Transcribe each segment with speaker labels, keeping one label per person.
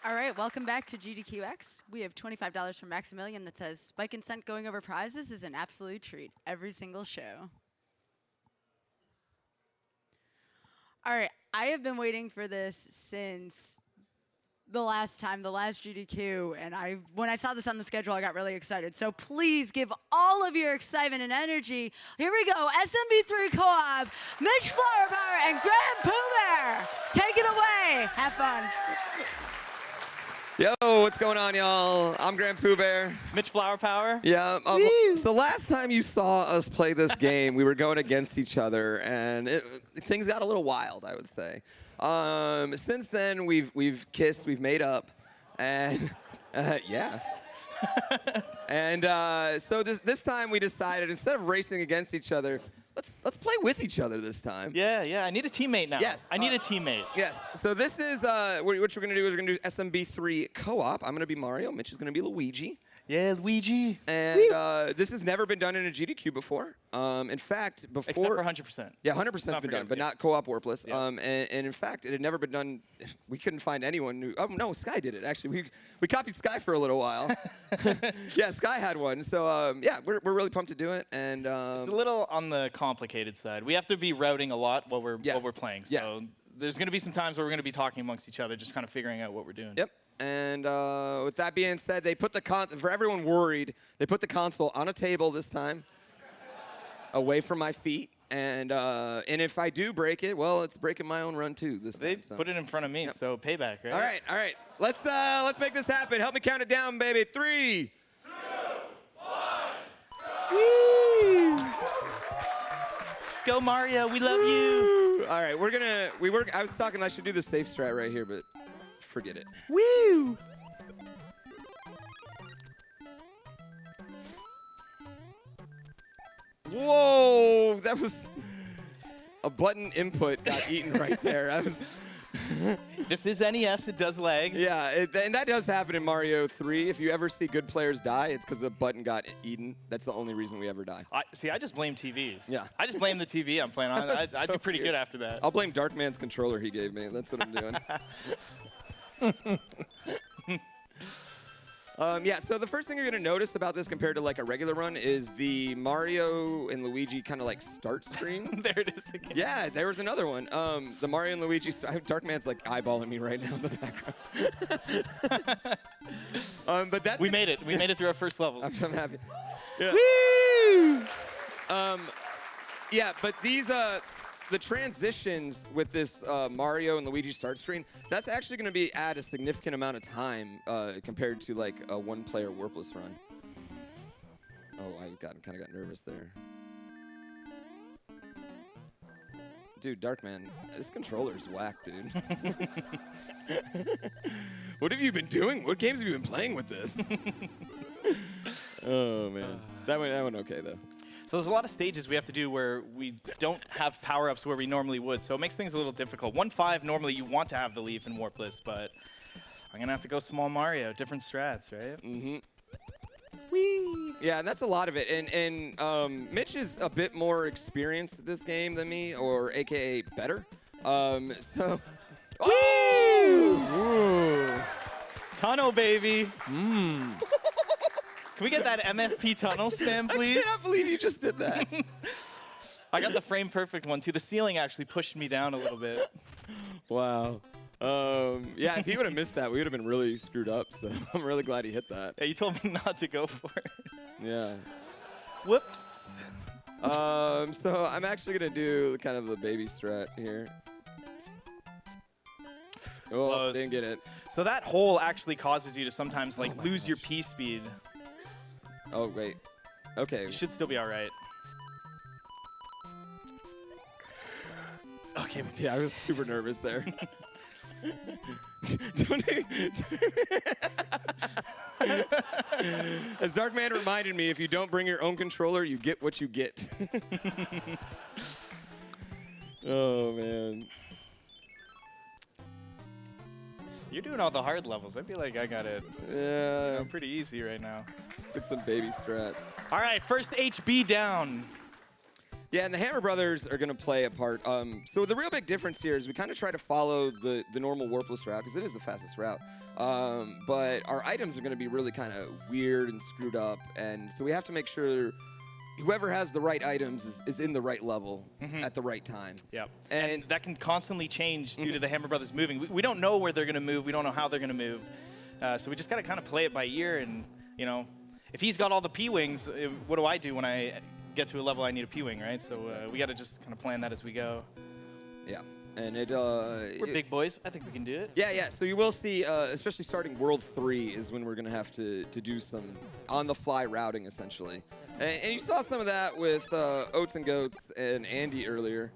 Speaker 1: All right, welcome back to GDQx. We have $25 from Maximilian that says, Spike and Scent going over prizes is an absolute treat every single show. All right, I have been waiting for this since the last GDQ, and when I saw this on the schedule, I got really excited. So please give all of your excitement and energy. Here we go, SMB3 Co-op, MitchFlowerPower, and GrandPOOBear. Take it away. Have fun.
Speaker 2: Yo, what's going on, y'all? I'm GrandPOOBear.
Speaker 3: MitchFlowerPower.
Speaker 2: Yeah. So last time you saw us play this game, we were going against each other, and things got a little wild, I would say. Since then, we've kissed, we've made up, and yeah. And so this time we decided, instead of racing against each other, let's play with each other this time.
Speaker 3: Yeah. I need a teammate now.
Speaker 2: Yes.
Speaker 3: I need a teammate.
Speaker 2: Yes. So this is what we're going to do is we're going to do SMB3 co-op. I'm going to be Mario. Mitch is going to be Luigi.
Speaker 3: Yeah, Luigi.
Speaker 2: And this has never been done in a GDQ before. In fact, before...
Speaker 3: Except for 100%.
Speaker 2: Yeah, 100% been done, but not co-op warpless.
Speaker 3: Yeah.
Speaker 2: And in fact, it had never been done. We couldn't find anyone who... Oh, no, Sky did it, actually. We copied Sky for a little while. Yeah, Sky had one. So, yeah, we're really pumped to do it. And
Speaker 3: it's a little on the complicated side. We have to be routing a lot while we're playing. So there's going to be some times where we're going to be talking amongst each other, just kind of figuring out what we're doing.
Speaker 2: Yep. And with that being said, they put the for everyone worried, they put the console on a table this time, away from my feet. And if I do break it, well, it's breaking my own run too.
Speaker 3: They put it in front of me, so payback, right?
Speaker 2: All right. Let's make this happen. Help me count it down, baby. 3, 2, 1, go!
Speaker 3: Go Mario, we love you.
Speaker 2: All right, I was talking I should do the safe strat right here, but forget it.
Speaker 3: Woo!
Speaker 2: Whoa, that was a button input got eaten right there.
Speaker 3: This is NES, it does lag.
Speaker 2: Yeah, and that does happen in Mario 3. If you ever see good players die, it's because a button got eaten. That's the only reason we ever die.
Speaker 3: I just blame TVs.
Speaker 2: Yeah.
Speaker 3: I just blame the TV I'm playing on. I do pretty good after that.
Speaker 2: I'll blame Darkman's controller he gave me. That's what I'm doing. Yeah, so the first thing you're going to notice about this compared to like a regular run is the Mario and Luigi kind of like start screens.
Speaker 3: There it is again.
Speaker 2: Yeah, there was another one. The Mario and Luigi, Darkman's like eyeballing me right now in the background. But that's...
Speaker 3: We made it. We made it through our first levels.
Speaker 2: I'm happy. Yeah.
Speaker 3: Woo!
Speaker 2: Yeah, but these... the transitions with this Mario and Luigi start screen, that's actually going to add a significant amount of time compared to like a one-player warpless run. Oh, I kind of got nervous there. Dude, Darkman, this controller's whack, dude. What have you been doing? What games have you been playing with this? Oh, man. That went okay, though.
Speaker 3: So there's a lot of stages we have to do where we don't have power-ups where we normally would, so it makes things a little difficult. 1-5, normally you want to have the leaf in warpless, but I'm going to have to go small Mario, different strats, right?
Speaker 2: Mm-hmm. Whee! Yeah, and that's a lot of it. And Mitch is a bit more experienced at this game than me, or AKA better. So... Oh!
Speaker 3: Tunnel, baby! Can we get that MFP tunnel spam, please?
Speaker 2: I cannot believe you just did that.
Speaker 3: I got the frame perfect one, too. The ceiling actually pushed me down a little bit.
Speaker 2: Wow. Yeah, if he would have missed that, we would have been really screwed up, so I'm really glad he hit that.
Speaker 3: Yeah, you told me not to go for it.
Speaker 2: Yeah.
Speaker 3: Whoops.
Speaker 2: So I'm actually going to do kind of the baby strat here. Oh,
Speaker 3: Close.
Speaker 2: Didn't get it.
Speaker 3: So that hole actually causes you to sometimes like lose your P speed.
Speaker 2: Oh, wait. Okay.
Speaker 3: You should still be all right. Okay.
Speaker 2: Yeah, I was super nervous there. As Darkman reminded me, if you don't bring your own controller, you get what you get. Oh, man.
Speaker 3: You're doing all the hard levels. I feel like I got it pretty easy right now.
Speaker 2: Just took some baby strat.
Speaker 3: All right, first HB down.
Speaker 2: Yeah, and the Hammer Brothers are going to play a part. So the real big difference here is we kind of try to follow the normal warpless route because it is the fastest route. But our items are going to be really kind of weird and screwed up, and so we have to make sure whoever has the right items is in the right level at the right time.
Speaker 3: Yep. And that can constantly change due to the Hammer Brothers moving. We don't know where they're going to move. We don't know how they're going to move. So we just got to kind of play it by ear. And, you know, if he's got all the P-Wings, what do I do when I get to a level I need a P-Wing, right? So we got to just kind of plan that as we go.
Speaker 2: Yeah. And
Speaker 3: we're big boys. I think we can do it.
Speaker 2: Yeah, yeah. So you will see, especially starting World 3 is when we're going to have to do some on-the-fly routing, essentially. And you saw some of that with Oats and Goats and Andy earlier,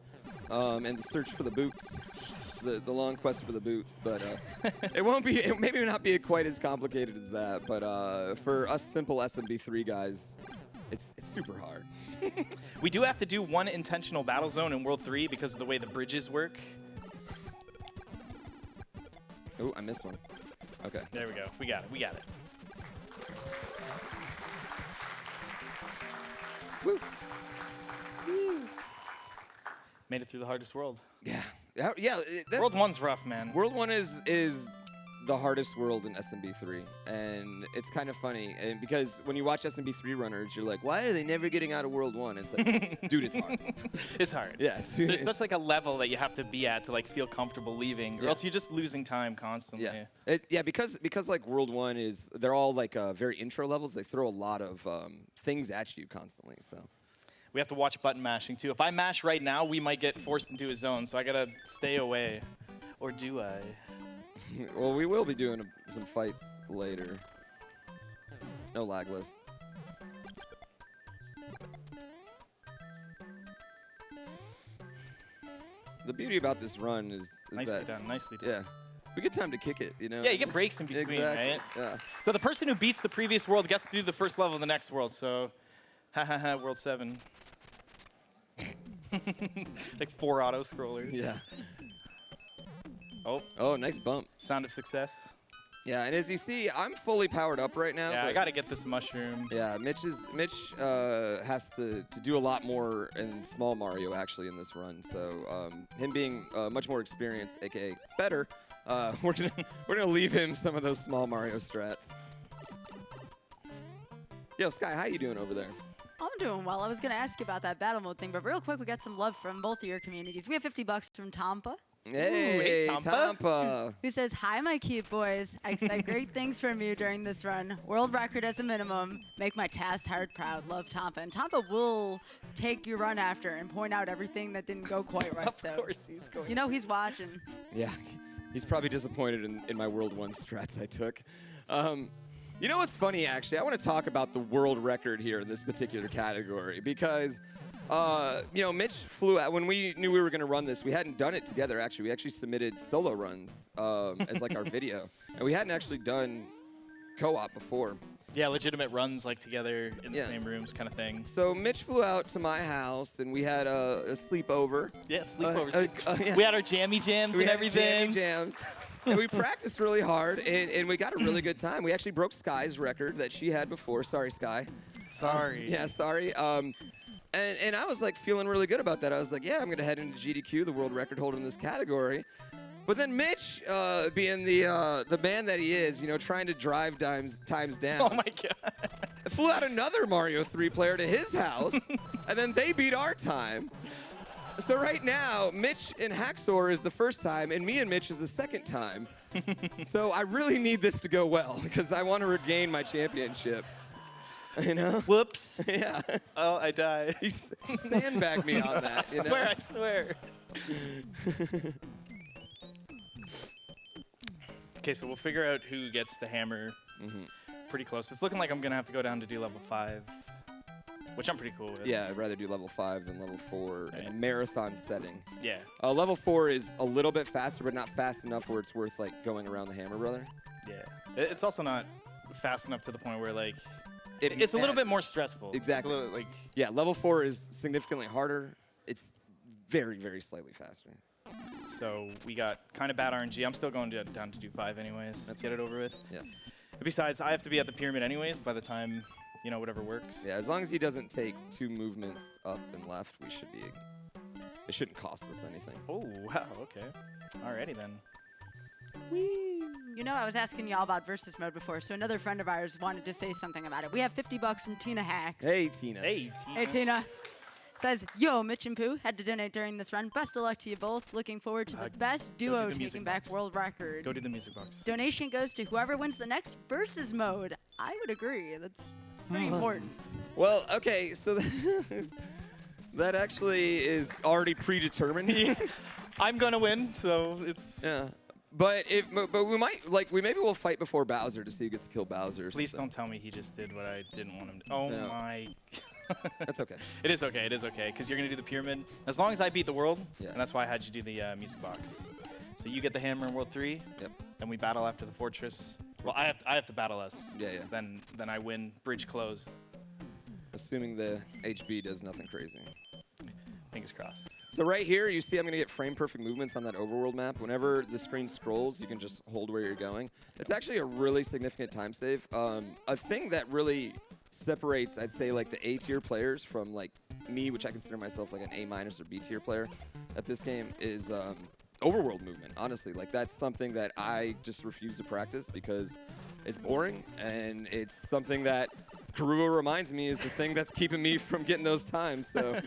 Speaker 2: and the search for the boots, the long quest for the boots. But it maybe not be quite as complicated as that. But for us simple SMB3 guys, it's super hard.
Speaker 3: We do have to do one intentional battle zone in World 3 because of the way the bridges work.
Speaker 2: Oh, I missed one. Okay.
Speaker 3: There we go. We got it. We got it.
Speaker 2: Woo.
Speaker 3: Made it through the hardest world.
Speaker 2: Yeah. Yeah.
Speaker 3: World 1's rough, man.
Speaker 2: World 1 is the hardest world in SMB3, and it's kind of funny, and because when you watch SMB3 runners, you're like, why are they never getting out of World 1? It's like, dude, it's hard.
Speaker 3: It's hard.
Speaker 2: Yeah.
Speaker 3: There's such like a level that you have to be at to like feel comfortable leaving, or else you're just losing time constantly.
Speaker 2: Yeah. Because like World 1 is, they're all like very intro levels. They throw a lot of things at you constantly. So
Speaker 3: we have to watch button mashing too. If I mash right now, we might get forced into a zone, so I gotta stay away. Or do I?
Speaker 2: Well, we will be doing some fights later. No lagless. The beauty about this run is
Speaker 3: nicely
Speaker 2: that
Speaker 3: done. Nicely done.
Speaker 2: yeah, we get time to kick it. You know.
Speaker 3: Yeah, you get breaks in between,
Speaker 2: exactly.
Speaker 3: right?
Speaker 2: Yeah.
Speaker 3: So the person who beats the previous world gets to do the first level of the next world. So, World 7. Like 4 auto scrollers.
Speaker 2: Yeah.
Speaker 3: Oh,
Speaker 2: nice bump.
Speaker 3: sound of success.
Speaker 2: Yeah, and as you see, I'm fully powered up right now.
Speaker 3: Yeah,
Speaker 2: but
Speaker 3: I gotta get this mushroom.
Speaker 2: yeah, Mitch has to do a lot more in Small Mario actually in this run. So him being much more experienced, aka better, we're gonna leave him some of those Small Mario strats. Yo, Sky, how you doing over there?
Speaker 1: I'm doing well. I was going to ask you about that battle mode thing, but real quick, we got some love from both of your communities. We have $50 from Tampa.
Speaker 2: Hey, Tampa.
Speaker 1: Who says, hi, my cute boys. I expect great things from you during this run. World record as a minimum. Make my task hard proud. Love, Tampa. And Tampa will take your run after and point out everything that didn't go quite right.
Speaker 3: Of course he's going.
Speaker 1: You know he's watching.
Speaker 2: Yeah, he's probably disappointed in my World 1 strats I took. You know what's funny, actually? I want to talk about the world record here in this particular category because, you know, Mitch flew out. When we knew we were going to run this, we hadn't done it together, actually. We actually submitted solo runs as, like, our video. And we hadn't actually done co-op before.
Speaker 3: Yeah, legitimate runs, like, together in the same rooms kind of thing.
Speaker 2: So Mitch flew out to my house, and we had a sleepover.
Speaker 3: Yeah, sleepovers.
Speaker 2: Yeah.
Speaker 3: We had our jammy jams and everything.
Speaker 2: Jammy jams. And we practiced really hard, and we got a really good time. We actually broke Sky's record that she had before. Sorry, Sky.
Speaker 3: Sorry.
Speaker 2: Yeah, sorry. And I was like feeling really good about that. I was like, yeah, I'm going to head into GDQ, the world record holder in this category. But then Mitch, being the man that he is, you know, trying to drive times down.
Speaker 3: Oh, my God.
Speaker 2: Flew out another Mario 3 player to his house, and then they beat our time. So right now, Mitch and Hacksaw is the first time, and me and Mitch is the second time. So I really need this to go well, because I want to regain my championship. You know?
Speaker 3: Whoops.
Speaker 2: Yeah.
Speaker 3: Oh, I died.
Speaker 2: He sandbagged me on that, you know?
Speaker 3: I swear. Okay, so we'll figure out who gets the hammer pretty close. It's looking like I'm going to have to go down to do level 5. Which I'm pretty cool with.
Speaker 2: Yeah, I'd rather do level 5 than level 4 in a marathon setting.
Speaker 3: Yeah.
Speaker 2: Level 4 is a little bit faster, but not fast enough where it's worth like going around the Hammer Brother.
Speaker 3: Yeah. It's also not fast enough to the point where like it's a little bit more stressful.
Speaker 2: Exactly.
Speaker 3: It's a little,
Speaker 2: yeah, level 4 is significantly harder. It's very, very slightly faster.
Speaker 3: So we got kind of bad RNG. I'm still going down to do 5 anyways. Let's get it over with.
Speaker 2: Yeah.
Speaker 3: Besides, I have to be at the pyramid anyways by the time you know, whatever works.
Speaker 2: Yeah, as long as he doesn't take 2 movements up and left, we should be. It shouldn't cost us anything.
Speaker 3: Oh, wow, okay. Alrighty then.
Speaker 1: You know, I was asking y'all about versus mode before, so another friend of ours wanted to say something about it. We have $50 from Tina Hacks.
Speaker 2: Hey, Tina.
Speaker 3: Hey, Tina.
Speaker 1: Hey, Tina. Says, yo, Mitch and Pooh had to donate during this run. Best of luck to you both. Looking forward to the best
Speaker 3: go do
Speaker 1: duo
Speaker 3: the music
Speaker 1: taking back
Speaker 3: box.
Speaker 1: world record.
Speaker 3: Go to the music box.
Speaker 1: Donation goes to whoever wins the next versus mode. I would agree. That's pretty important.
Speaker 2: Well, okay, so that actually is already predetermined.
Speaker 3: I'm gonna win, so it's.
Speaker 2: Yeah. But we might maybe we'll fight before Bowser to see who gets to kill Bowser. Or
Speaker 3: Please
Speaker 2: something.
Speaker 3: don't tell me he just did what I didn't want him to. Oh
Speaker 2: No.
Speaker 3: my.
Speaker 2: That's okay.
Speaker 3: It is okay. It is okay because you're gonna do the pyramid as long as I beat the world,
Speaker 2: Yeah.
Speaker 3: and that's why I had you do the music box. So you get the hammer in World 3.
Speaker 2: Yep.
Speaker 3: Then we battle after the fortress. Well, I have to battle us.
Speaker 2: Yeah, yeah.
Speaker 3: Then I win. Bridge closed.
Speaker 2: Assuming the HB does nothing crazy.
Speaker 3: Fingers crossed.
Speaker 2: So right here, you see I'm going to get frame perfect movements on that overworld map. Whenever the screen scrolls, you can just hold where you're going. It's actually a really significant time save. A thing that really separates, I'd say, like the A tier players from like me, which I consider myself like an A- or B tier player at this game, is overworld movement. Honestly, like that's something that I just refuse to practice because it's boring and it's something that Karua reminds me is the thing that's keeping me from getting those times. So,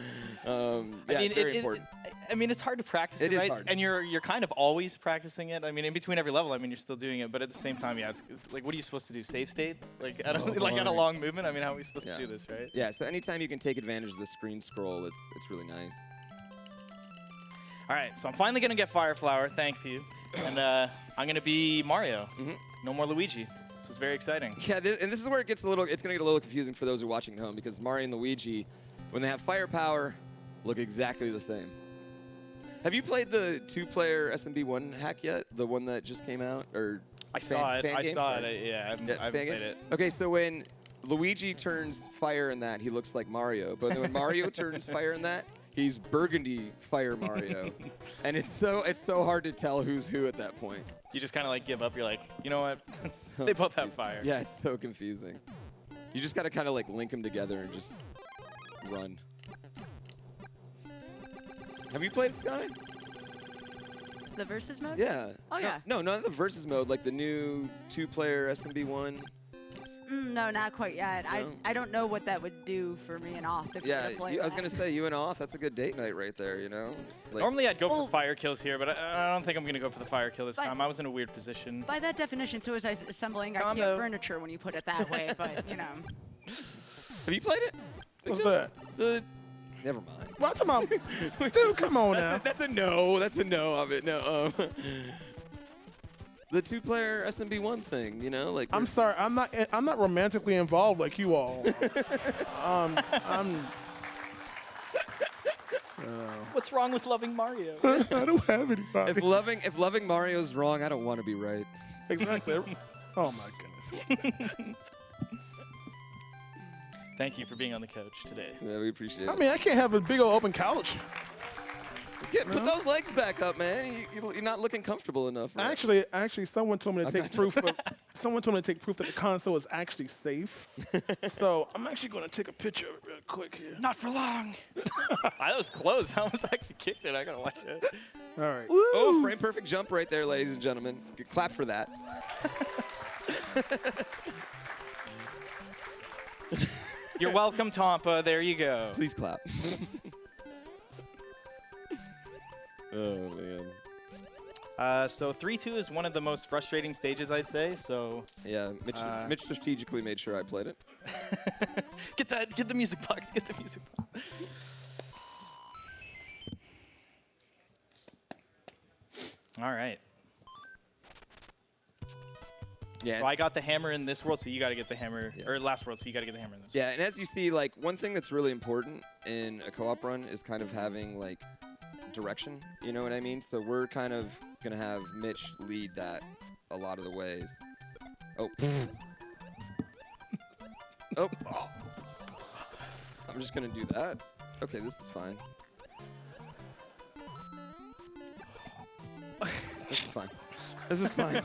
Speaker 2: yeah, it's very important.
Speaker 3: I mean, it's hard to practice
Speaker 2: It
Speaker 3: it,
Speaker 2: is
Speaker 3: right?
Speaker 2: hard.
Speaker 3: And you're kind of always practicing it. I mean, in between every level, I mean, you're still doing it, but at the same time, yeah, it's like, what are you supposed to do? Save state? Like,
Speaker 2: So
Speaker 3: like on a
Speaker 2: boring.
Speaker 3: long movement? I mean, how are we supposed
Speaker 2: Yeah.
Speaker 3: to do this, right?
Speaker 2: Yeah, so anytime you can take advantage of the screen scroll, it's really nice.
Speaker 3: All right, so I'm finally gonna get Fire Flower, thank you, and I'm gonna be Mario. No more Luigi. So it's very exciting.
Speaker 2: Yeah, this is where it's gonna get a little confusing for those who are watching at home because Mario and Luigi, when they have firepower, look exactly the same. Have you played the 2-player SMB1 hack yet? The one that just came out, or
Speaker 3: I saw it. I
Speaker 2: game?
Speaker 3: saw
Speaker 2: Sorry.
Speaker 3: it. Yeah, I haven't
Speaker 2: Yeah,
Speaker 3: played
Speaker 2: fan game?
Speaker 3: it.
Speaker 2: Okay, so when Luigi turns fire in that, he looks like Mario. But then when Mario turns fire in that, he's Burgundy Fire Mario. And it's so hard to tell who's who at that point.
Speaker 3: You just kind of like give up. You're like, you know what?
Speaker 2: So
Speaker 3: They both have fire.
Speaker 2: Yeah, it's so confusing. You just gotta kind of like link them together and just run. Have you played Sky?
Speaker 1: The versus mode?
Speaker 2: Yeah.
Speaker 1: Oh, yeah.
Speaker 2: No, not the versus mode, like the new 2-player SMB1.
Speaker 1: No, not quite yet.
Speaker 2: No?
Speaker 1: I don't know what that would do for me and Off if we
Speaker 2: Yeah,
Speaker 1: were to play
Speaker 2: I was
Speaker 1: that.
Speaker 2: gonna say you and Off. That's a good date night right there. You know. Like,
Speaker 3: Normally I'd go
Speaker 1: Well-
Speaker 3: for fire kills here, but I don't think I'm gonna go for the fire kill this
Speaker 1: But-
Speaker 3: time. I was in a weird position.
Speaker 1: By that definition, so was I assembling IKEA
Speaker 3: Combo.
Speaker 1: furniture when you put it that way, but, you know.
Speaker 2: have you played it?
Speaker 4: What's that?
Speaker 2: Never mind.
Speaker 4: What about? Dude, come on now.
Speaker 2: That's a no. That's a no of it. No. The 2-player SMB1 thing. You know, like.
Speaker 4: I'm sorry. I'm not romantically involved like you all. I'm.
Speaker 3: What's wrong with loving Mario?
Speaker 4: I don't have anybody.
Speaker 2: If loving Mario's wrong, I don't want to be right.
Speaker 4: Exactly. Oh my goodness.
Speaker 3: Thank you for being on the couch today.
Speaker 2: Yeah, we appreciate it.
Speaker 4: I mean, I can't have a big old open couch.
Speaker 2: Put those legs back up, man. You're not looking comfortable enough. Right?
Speaker 4: Actually, someone told me to take proof. Someone told me to take proof that the console is actually safe. So I'm actually going to take a picture of it real quick here.
Speaker 3: Not for long. I was close. I almost actually kicked it. I gotta watch it.
Speaker 4: All right.
Speaker 2: Oh, frame perfect jump right there, ladies and gentlemen. Good clap for that.
Speaker 3: You're welcome, Tampa. There you go.
Speaker 2: Please clap. Oh, man.
Speaker 3: So 3-2 is one of the most frustrating stages, I'd say. So
Speaker 2: Yeah, Mitch strategically made sure I played it.
Speaker 3: get the music box. Get the music box. All right.
Speaker 2: Yeah.
Speaker 3: So I got the hammer in this world, so you got to get the hammer, or last world, so you got to get the hammer in this.
Speaker 2: Yeah, and as you see, like, one thing that's really important in a co-op run is kind of having, like, direction, you know what I mean? So we're kind of going to have Mitch lead that a lot of the ways. Oh. Oh. I'm just going to do that. Okay, this is fine. This is fine. This is fine.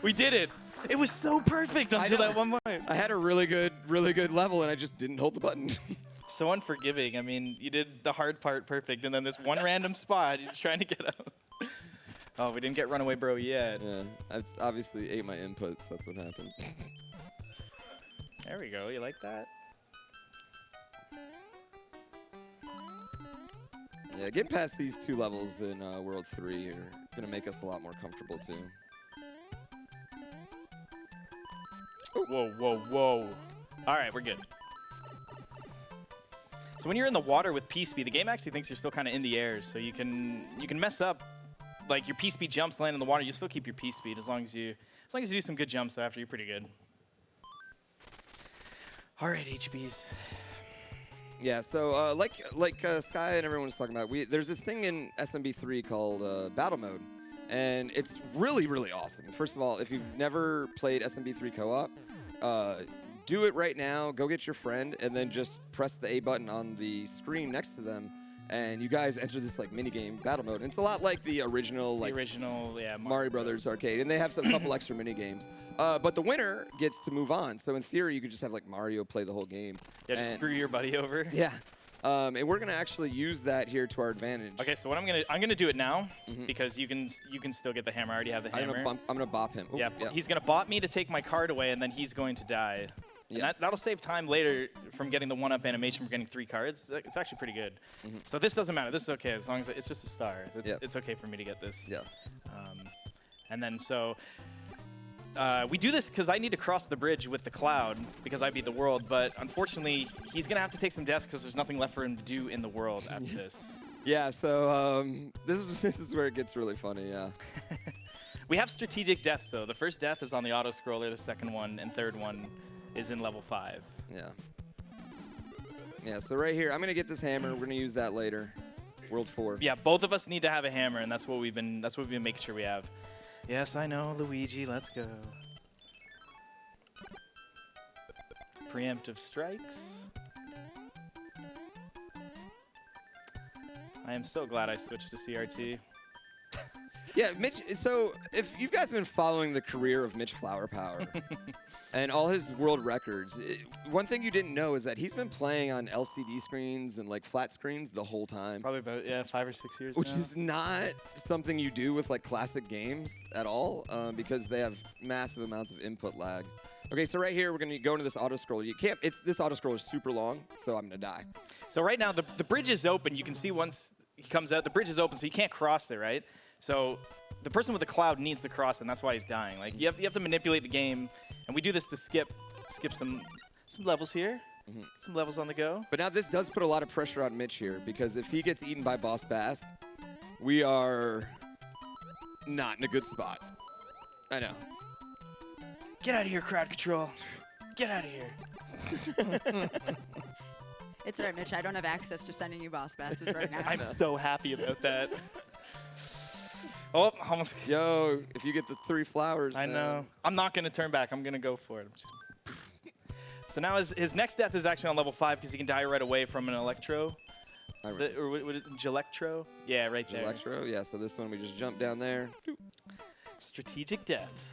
Speaker 3: We did it. It was so perfect until that one point.
Speaker 2: I had a really good level, and I just didn't hold the button.
Speaker 3: So unforgiving. I mean, you did the hard part perfect, and then this one random spot, you're just trying to get out. Oh, we didn't get Runaway Bro yet.
Speaker 2: Yeah, I obviously ate my inputs. That's what happened.
Speaker 3: There we go. You like that?
Speaker 2: Yeah, getting past these 2 levels in World 3 are gonna make us a lot more comfortable too.
Speaker 3: Whoa, whoa, whoa. All right, we're good. So when you're in the water with P-Speed, the game actually thinks you're still kind of in the air, so you can mess up. Like your P-Speed jumps land in the water, you still keep your P-Speed as long as you do some good jumps after, you're pretty good. All right, HBs.
Speaker 2: Yeah, so like Sky and everyone was talking about, there's this thing in SMB3 called Battle Mode, and it's really, really awesome. First of all, if you've never played SMB3 co-op, do it right now. Go get your friend, and then just press the A button on the screen next to them, and you guys enter this like minigame Battle Mode. And it's a lot like the original,
Speaker 3: Yeah,
Speaker 2: Mario Brothers arcade, and they have a couple extra mini games. But the winner gets to move on. So in theory, you could just have like Mario play the whole game.
Speaker 3: Yeah, just screw your buddy over.
Speaker 2: Yeah. And we're gonna actually use that here to our advantage.
Speaker 3: Okay, so what I'm gonna do it now because you can still get the hammer. I already have the hammer.
Speaker 2: I'm gonna bop him. Ooh,
Speaker 3: yeah, he's gonna bop me to take my card away, and then he's going to die.
Speaker 2: Yeah.
Speaker 3: And that'll save time later from getting the 1-up animation for getting 3 cards. It's actually pretty good. So this doesn't matter. This is okay as long as it's just a star. It's okay for me to get this.
Speaker 2: Yeah.
Speaker 3: And then so we do this because I need to cross the bridge with the cloud because I beat the world. But unfortunately, he's gonna have to take some death because there's nothing left for him to do in the world after this.
Speaker 2: Yeah. So this is where it gets really funny. Yeah.
Speaker 3: We have strategic deaths though. The first death is on the auto scroller. The second one and third one is in level 5.
Speaker 2: Yeah. Yeah, so right here, I'm gonna get this hammer. We're gonna use that later. World 4.
Speaker 3: Yeah, both of us need to have a hammer, and that's what we've been making sure we have. Yes, I know, Luigi, let's go. Preemptive strikes. I am so glad I switched to CRT.
Speaker 2: Yeah, Mitch, so if you guys have been following the career of MitchFlowerPower and all his world records, one thing you didn't know is that he's been playing on LCD screens and like flat screens the whole time.
Speaker 3: Probably about 5 or 6 years
Speaker 2: Which
Speaker 3: now.
Speaker 2: is not something you do with like classic games at all because they have massive amounts of input lag. Okay, so right here we're gonna go into this auto scroller. You can't. This auto scroller is super long, so I'm gonna die.
Speaker 3: So right now the bridge is open. You can see once he comes out, the bridge is open, so you can't cross it, right? So the person with the cloud needs to cross, and that's why he's dying. Like you have to manipulate the game, and we do this to skip some levels here, some levels on the go.
Speaker 2: But now this does put a lot of pressure on Mitch here because if he gets eaten by Boss Bass, we are not in a good spot. I know.
Speaker 3: Get out of here, crowd control. Get out of here.
Speaker 1: It's all right, Mitch. I don't have access to sending you boss passes right now.
Speaker 3: I'm so happy about that. Oh, almost.
Speaker 2: Yo, if you get the 3 flowers.
Speaker 3: I know. I'm not going to turn back. I'm going to go for it. So now his next death is actually on level 5 because he can die right away from an electro. Or what is it? Gelectro? Yeah, right there.
Speaker 2: Electro, yeah. So this one we just jump down there.
Speaker 3: Strategic deaths.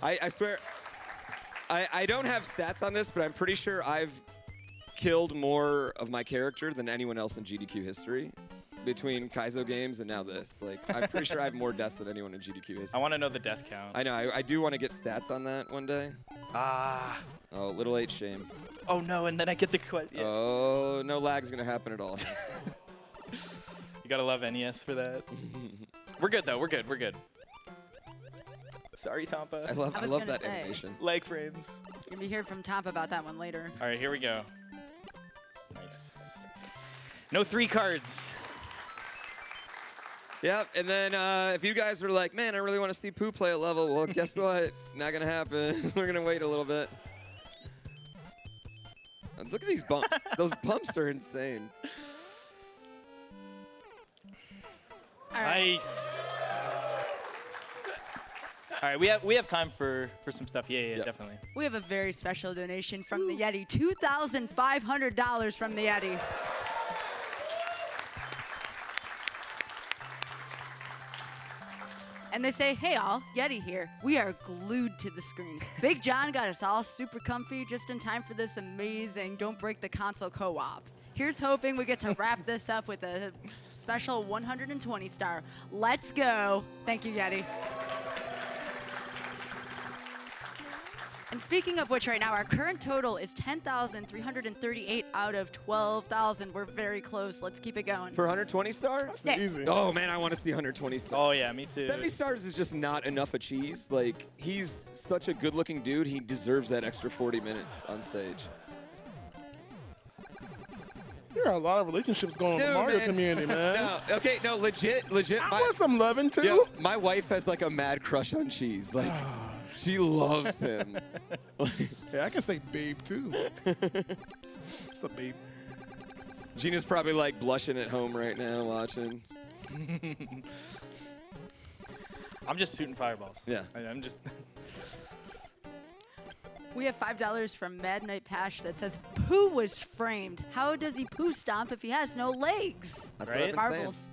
Speaker 2: I swear, I don't have stats on this, but I'm pretty sure I've killed more of my character than anyone else in GDQ history. Between Kaizo games and now this. Like, I'm pretty sure I have more deaths than anyone in GDQ history.
Speaker 3: I want to know the death count.
Speaker 2: I know. I do want to get stats on that one day.
Speaker 3: Ah.
Speaker 2: Oh, little H shame.
Speaker 3: Oh, no, and then I get the question. Yeah.
Speaker 2: Oh, no lag's going to happen at all.
Speaker 3: You got to love NES for that. We're good, though. We're good. We're good. Sorry, Tampa.
Speaker 2: I love that
Speaker 1: say.
Speaker 2: animation.
Speaker 3: Leg frames.
Speaker 1: You're going to hear from Tampa about that one later.
Speaker 3: All right, here we go. Nice. No 3 cards.
Speaker 2: Yep, and then if you guys were like, man, I really want to see Pooh play a level, well, guess what? Not going to happen. We're going to wait a little bit. Look at these bumps. Those bumps are insane.
Speaker 1: All right.
Speaker 3: Nice. All right, we have time for some stuff. Yeah,
Speaker 2: Yep.
Speaker 3: definitely.
Speaker 1: We have a very special donation from the Yeti. $2,500 from the Yeti. And they say, hey all, Yeti here. We are glued to the screen. Big John got us all super comfy just in time for this amazing Don't Break the Console co-op. Here's hoping we get to wrap this up with a special 120 star. Let's go. Thank you, Yeti. And speaking of which, right now, our current total is 10,338 out of 12,000. We're very close. Let's keep it going.
Speaker 2: For 120 stars?
Speaker 1: Yeah.
Speaker 4: Easy.
Speaker 2: Oh, man, I want to see 120 stars.
Speaker 3: Oh, yeah, me too.
Speaker 2: 70 stars is just not enough of cheese. Like, he's such a good-looking dude. He deserves that extra 40 minutes on stage.
Speaker 4: There are a lot of relationships going on in the Mario community, man.
Speaker 2: No, okay, no, legit.
Speaker 4: I want some loving too.
Speaker 2: Yeah, my wife has like a mad crush on cheese. Like, she loves him.
Speaker 4: Yeah, I can say babe too. It's a babe.
Speaker 2: Gina's probably like blushing at home right now watching.
Speaker 3: I'm just shooting fireballs.
Speaker 2: Yeah.
Speaker 3: I'm just.
Speaker 1: We have $5 from Mad Night Pash that says, Pooh was framed. How does he poo stomp if he has no legs?
Speaker 2: That's
Speaker 3: Right?
Speaker 2: what I've been
Speaker 1: Marbles.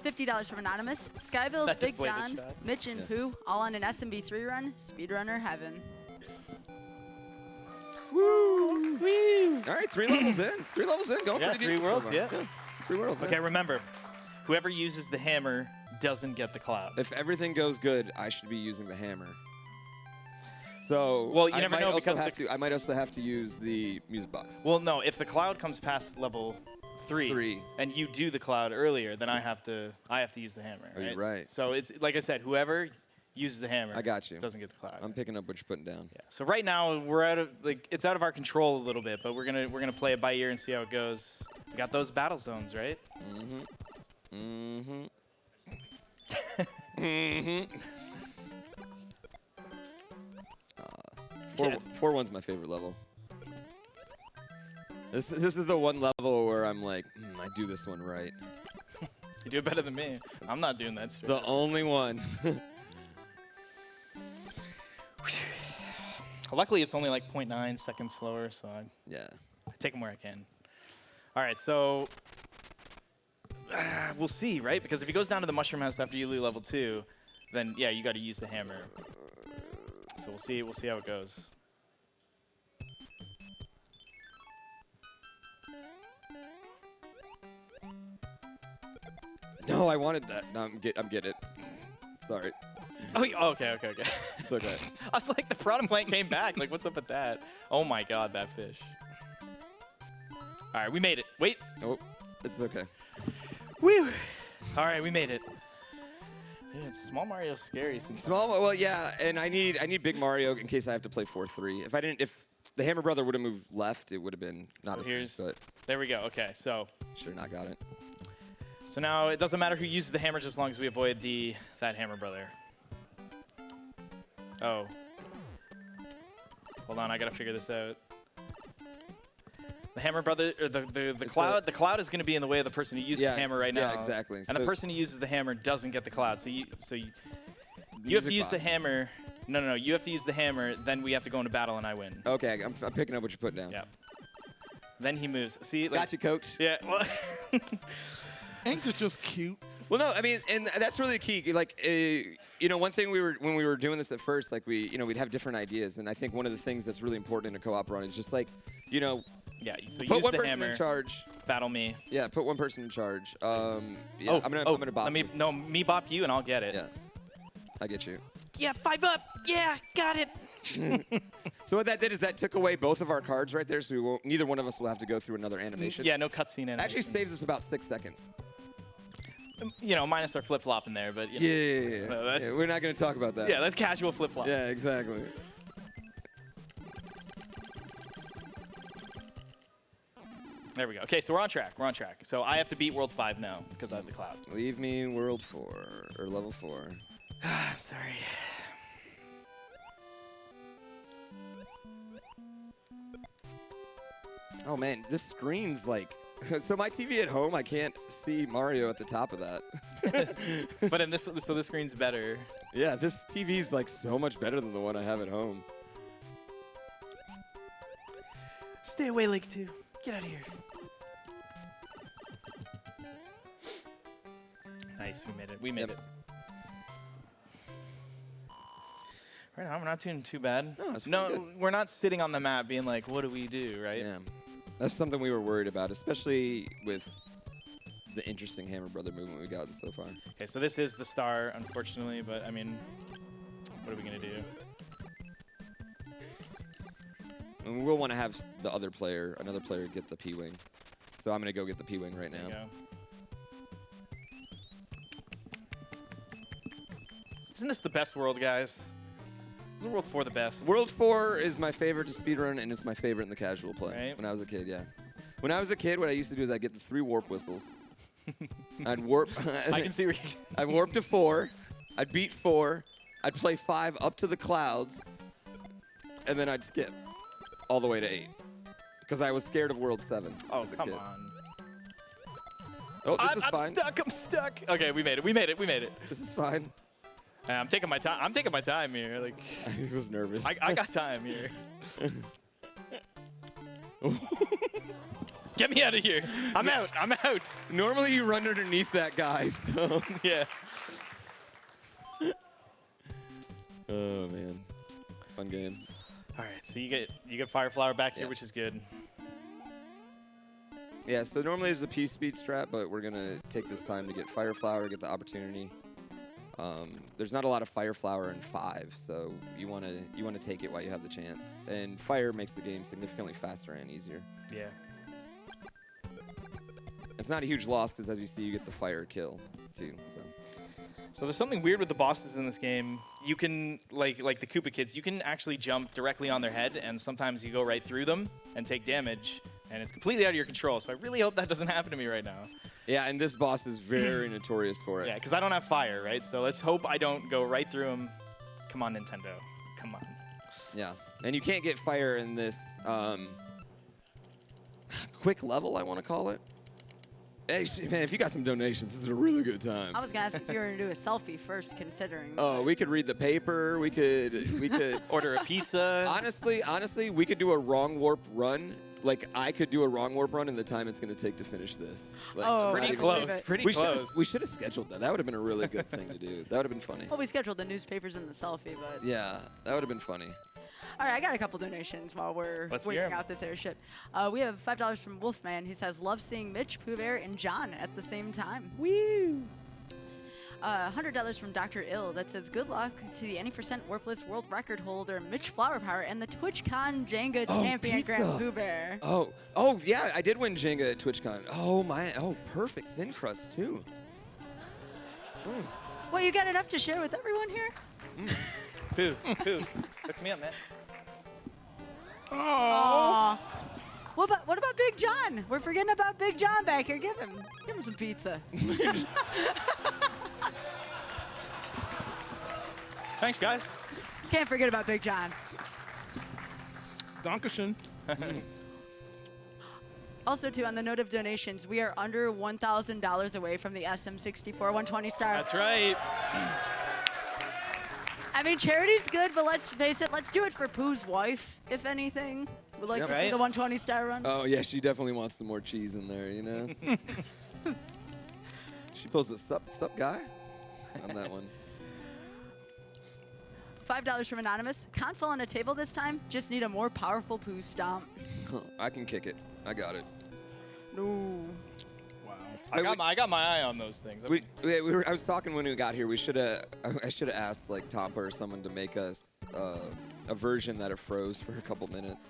Speaker 1: $50 from Anonymous. Skyville's
Speaker 3: That
Speaker 1: Big
Speaker 3: deflated
Speaker 1: John,
Speaker 3: shot.
Speaker 1: Mitch, and Pooh, all on an SMB3 run. Speedrunner heaven.
Speaker 2: Woo! All right, 3 levels in. 3 levels in. Going
Speaker 3: Yeah,
Speaker 2: pretty
Speaker 3: 3
Speaker 2: decent
Speaker 3: worlds,
Speaker 2: so far.
Speaker 3: yeah.
Speaker 2: 3 worlds.
Speaker 3: Okay,
Speaker 2: yeah.
Speaker 3: remember, whoever uses the hammer doesn't get the cloud.
Speaker 2: If everything goes good, I should be using the hammer. So
Speaker 3: Well, you
Speaker 2: I
Speaker 3: never
Speaker 2: might
Speaker 3: know
Speaker 2: also
Speaker 3: because
Speaker 2: have to. I might also have to use the music box.
Speaker 3: Well, no, if the cloud comes past level 3, and you do the cloud earlier, then I have to use the hammer.
Speaker 2: Oh, you're
Speaker 3: Right?
Speaker 2: right.
Speaker 3: So it's like I said, whoever uses the hammer,
Speaker 2: I got you.
Speaker 3: doesn't get the cloud.
Speaker 2: I'm picking up what you're putting down.
Speaker 3: Yeah. So right now we're out of it's out of our control a little bit, but we're gonna play it by ear and see how it goes. We got those battle zones, right?
Speaker 2: Mm-hmm. Mm-hmm. 4-1's my favorite level. This is the one level where I'm like, I do this one right.
Speaker 3: You do it better than me. I'm not doing that straight.
Speaker 2: The only one.
Speaker 3: Luckily, it's only like 0.9 seconds slower, so I
Speaker 2: Yeah.
Speaker 3: take them where I can. All right, so we'll see, right? Because if he goes down to the mushroom house after you leave level 2, then yeah, you got to use the hammer. So we'll see. We'll see how it goes.
Speaker 2: No, I wanted that. No, I'm get it. Sorry.
Speaker 3: Oh, okay.
Speaker 2: It's okay.
Speaker 3: I was like, the piranha plant came back. Like, what's up with that? Oh my God, that fish. All right, we made it. Wait.
Speaker 2: Oh, it's okay.
Speaker 3: Woo. All right, we made it. Yeah, it's Small Mario's scary.
Speaker 2: Small, well, yeah, and I need Big Mario in case I have to play 4-3. If the Hammer Brother would have moved left, it would have been not as good, but
Speaker 3: There we go. Okay, so
Speaker 2: sure not got it.
Speaker 3: So now it doesn't matter who uses the hammers as long as we avoid that Hammer Brother. Oh. Hold on, I gotta figure this out. The Hammer Brother, or the cloud, the cloud is gonna be in the way of the person who uses the hammer right now.
Speaker 2: Yeah, exactly.
Speaker 3: And the person who uses the hammer doesn't get the cloud. So you have to use the hammer. No, you have to use the hammer. Then we have to go into battle, and I win.
Speaker 2: Okay, I'm picking up what you're putting down.
Speaker 3: Yeah. Then he moves. See, like,
Speaker 2: Got you, coach.
Speaker 3: Yeah. Well,
Speaker 4: Ink is just cute.
Speaker 2: Well, no, I mean, and that's really the key. Like, one thing when we were doing this at first, like we'd have different ideas, and I think one of the things that's really important in a co-op run is just like,
Speaker 3: yeah. So
Speaker 2: put
Speaker 3: use
Speaker 2: one
Speaker 3: the
Speaker 2: person
Speaker 3: hammer.
Speaker 2: in charge.
Speaker 3: Battle me.
Speaker 2: Yeah, put one person in charge. I'm gonna bop.
Speaker 3: Me bop you, and I'll get it.
Speaker 2: Yeah, I get you.
Speaker 3: Yeah, 5 up. Yeah, got it.
Speaker 2: So what that did is that took away both of our cards right there, so neither one of us will have to go through another animation.
Speaker 3: Yeah, no cutscene animation.
Speaker 2: Actually saves us about 6 seconds.
Speaker 3: Minus our flip-flop in there, but
Speaker 2: Yeah,
Speaker 3: So
Speaker 2: we're not going to talk about that.
Speaker 3: yeah, that's casual flip-flop.
Speaker 2: Yeah, exactly.
Speaker 3: There we go. Okay, so we're on track. So I have to beat World 5 now because I have the cloud.
Speaker 2: Leave me World 4 or Level 4.
Speaker 3: Sorry.
Speaker 2: Oh man, this screen's like. So my TV at home, I can't see Mario at the top of that.
Speaker 3: But so this screen's better.
Speaker 2: Yeah, this TV's like so much better than the one I have at home.
Speaker 3: Stay away, Lake 2. Get out of here. Nice, we made it. We made
Speaker 2: Yep.
Speaker 3: it. Right now, we're not doing too bad.
Speaker 2: No, it's pretty good.
Speaker 3: We're not sitting on the map being like, what do we do, right?
Speaker 2: Yeah. That's something we were worried about, especially with the interesting Hammer Brother movement we've gotten so far.
Speaker 3: Okay, so this is the star, unfortunately, but I mean, what are we gonna do?
Speaker 2: And we'll want to have the other player, another player, get the P-Wing. So I'm going to go get the P-Wing right
Speaker 3: There
Speaker 2: now.
Speaker 3: you go. Isn't this the best world, guys? Isn't World 4 the best?
Speaker 2: World 4 is my favorite to speedrun, and it's my favorite in the casual play.
Speaker 3: Right.
Speaker 2: When I was a kid, yeah. When I was a kid, what I used to do is I'd get the 3 warp whistles. I'd warp.
Speaker 3: I can see where
Speaker 2: I'd warp to 4. I'd beat 4. I'd play 5 up to the clouds, and then I'd skip all the way to 8 because I was scared of World 7.
Speaker 3: Oh,
Speaker 2: as a
Speaker 3: come
Speaker 2: kid.
Speaker 3: on.
Speaker 2: Oh, this is
Speaker 3: I'm
Speaker 2: fine.
Speaker 3: stuck. I'm stuck. Okay, we made it. We made it. We made it.
Speaker 2: This is fine.
Speaker 3: I'm taking my time. I'm taking my time here. Like,
Speaker 2: I was nervous.
Speaker 3: I got time here. Get me out of here. I'm out. I'm out.
Speaker 2: Normally you run underneath that guy, so.
Speaker 3: Yeah.
Speaker 2: Oh man, fun game.
Speaker 3: All right, so you get Fire Flower back here,
Speaker 2: Yep.
Speaker 3: which is good.
Speaker 2: Yeah, so normally there's a P-Speed strat, but we're gonna take this time to get Fire Flower, get the opportunity. There's not a lot of Fire Flower in 5, so you wanna take it while you have the chance. And Fire makes the game significantly faster and easier.
Speaker 3: Yeah.
Speaker 2: It's not a huge loss because, as you see, you get the Fire kill too.
Speaker 3: So there's something weird with the bosses in this game. You can, like the Koopa kids, you can actually jump directly on their head, and sometimes you go right through them and take damage, and it's completely out of your control. So I really hope that doesn't happen to me right now.
Speaker 2: Yeah, and this boss is very notorious for it.
Speaker 3: Yeah, because I don't have fire, right? So let's hope I don't go right through him. Come on, Nintendo. Come on.
Speaker 2: Yeah, and you can't get Fire in this quick level, I want to call it. Hey, man, if you got some donations, this is a really good time.
Speaker 1: I was gonna ask if you were gonna do a selfie first, considering.
Speaker 2: Oh, we could read the paper. We could.
Speaker 3: Order a pizza.
Speaker 2: honestly, we could do a wrong warp run. Like I could do a wrong warp run in the time it's going to take to finish this. Like,
Speaker 1: Oh,
Speaker 2: not
Speaker 3: Pretty
Speaker 2: even-
Speaker 1: believe
Speaker 3: close.
Speaker 1: it.
Speaker 3: Pretty
Speaker 2: We
Speaker 3: close.
Speaker 2: should have scheduled that. That would have been a really good thing to do. That would have been funny.
Speaker 1: Well, we scheduled the newspapers and the selfie, but.
Speaker 2: Yeah, that would have been funny.
Speaker 1: All right, I got a couple donations while we're
Speaker 3: Let's hear
Speaker 1: waiting
Speaker 3: 'em.
Speaker 1: out this airship. We have $5 from Wolfman. He says, "Love seeing MitchFlowerPower and John at the same time." Woo! $100 from Dr. Ill that says, "Good luck to the any percent worthless world record holder MitchFlowerPower and the TwitchCon Jenga champion
Speaker 2: pizza.
Speaker 1: GrandPOOBear."
Speaker 2: Oh yeah, I did win Jenga at TwitchCon. Oh my, perfect thin crust too.
Speaker 1: Well, you got enough to share with everyone here?
Speaker 3: Pooh. Hook me up, man.
Speaker 1: Aw. What about Big John? We're forgetting about Big John back here. Give him some pizza.
Speaker 3: Thanks, guys.
Speaker 1: Can't forget about Big John.
Speaker 4: Dankeschön.
Speaker 1: Also, too, on the note of donations, we are under $1,000 away from the SM64 120 star.
Speaker 3: That's right.
Speaker 1: I mean, charity's good, but let's face it, let's do it for Pooh's wife, if anything. We'd like
Speaker 2: Yep.
Speaker 1: to see
Speaker 3: Right.
Speaker 1: the 120 star run.
Speaker 2: Oh yeah, she definitely wants some more cheese in there, you know. She pulls the sup guy on that one.
Speaker 1: $5 from Anonymous. Console on a table this time. Just need a more powerful Pooh stomp.
Speaker 2: I can kick it. I got it.
Speaker 1: No.
Speaker 4: Wow.
Speaker 3: I got my eye on those things.
Speaker 2: I was talking when we got here. I should have asked like Tompa or someone to make us a version that froze for a couple minutes.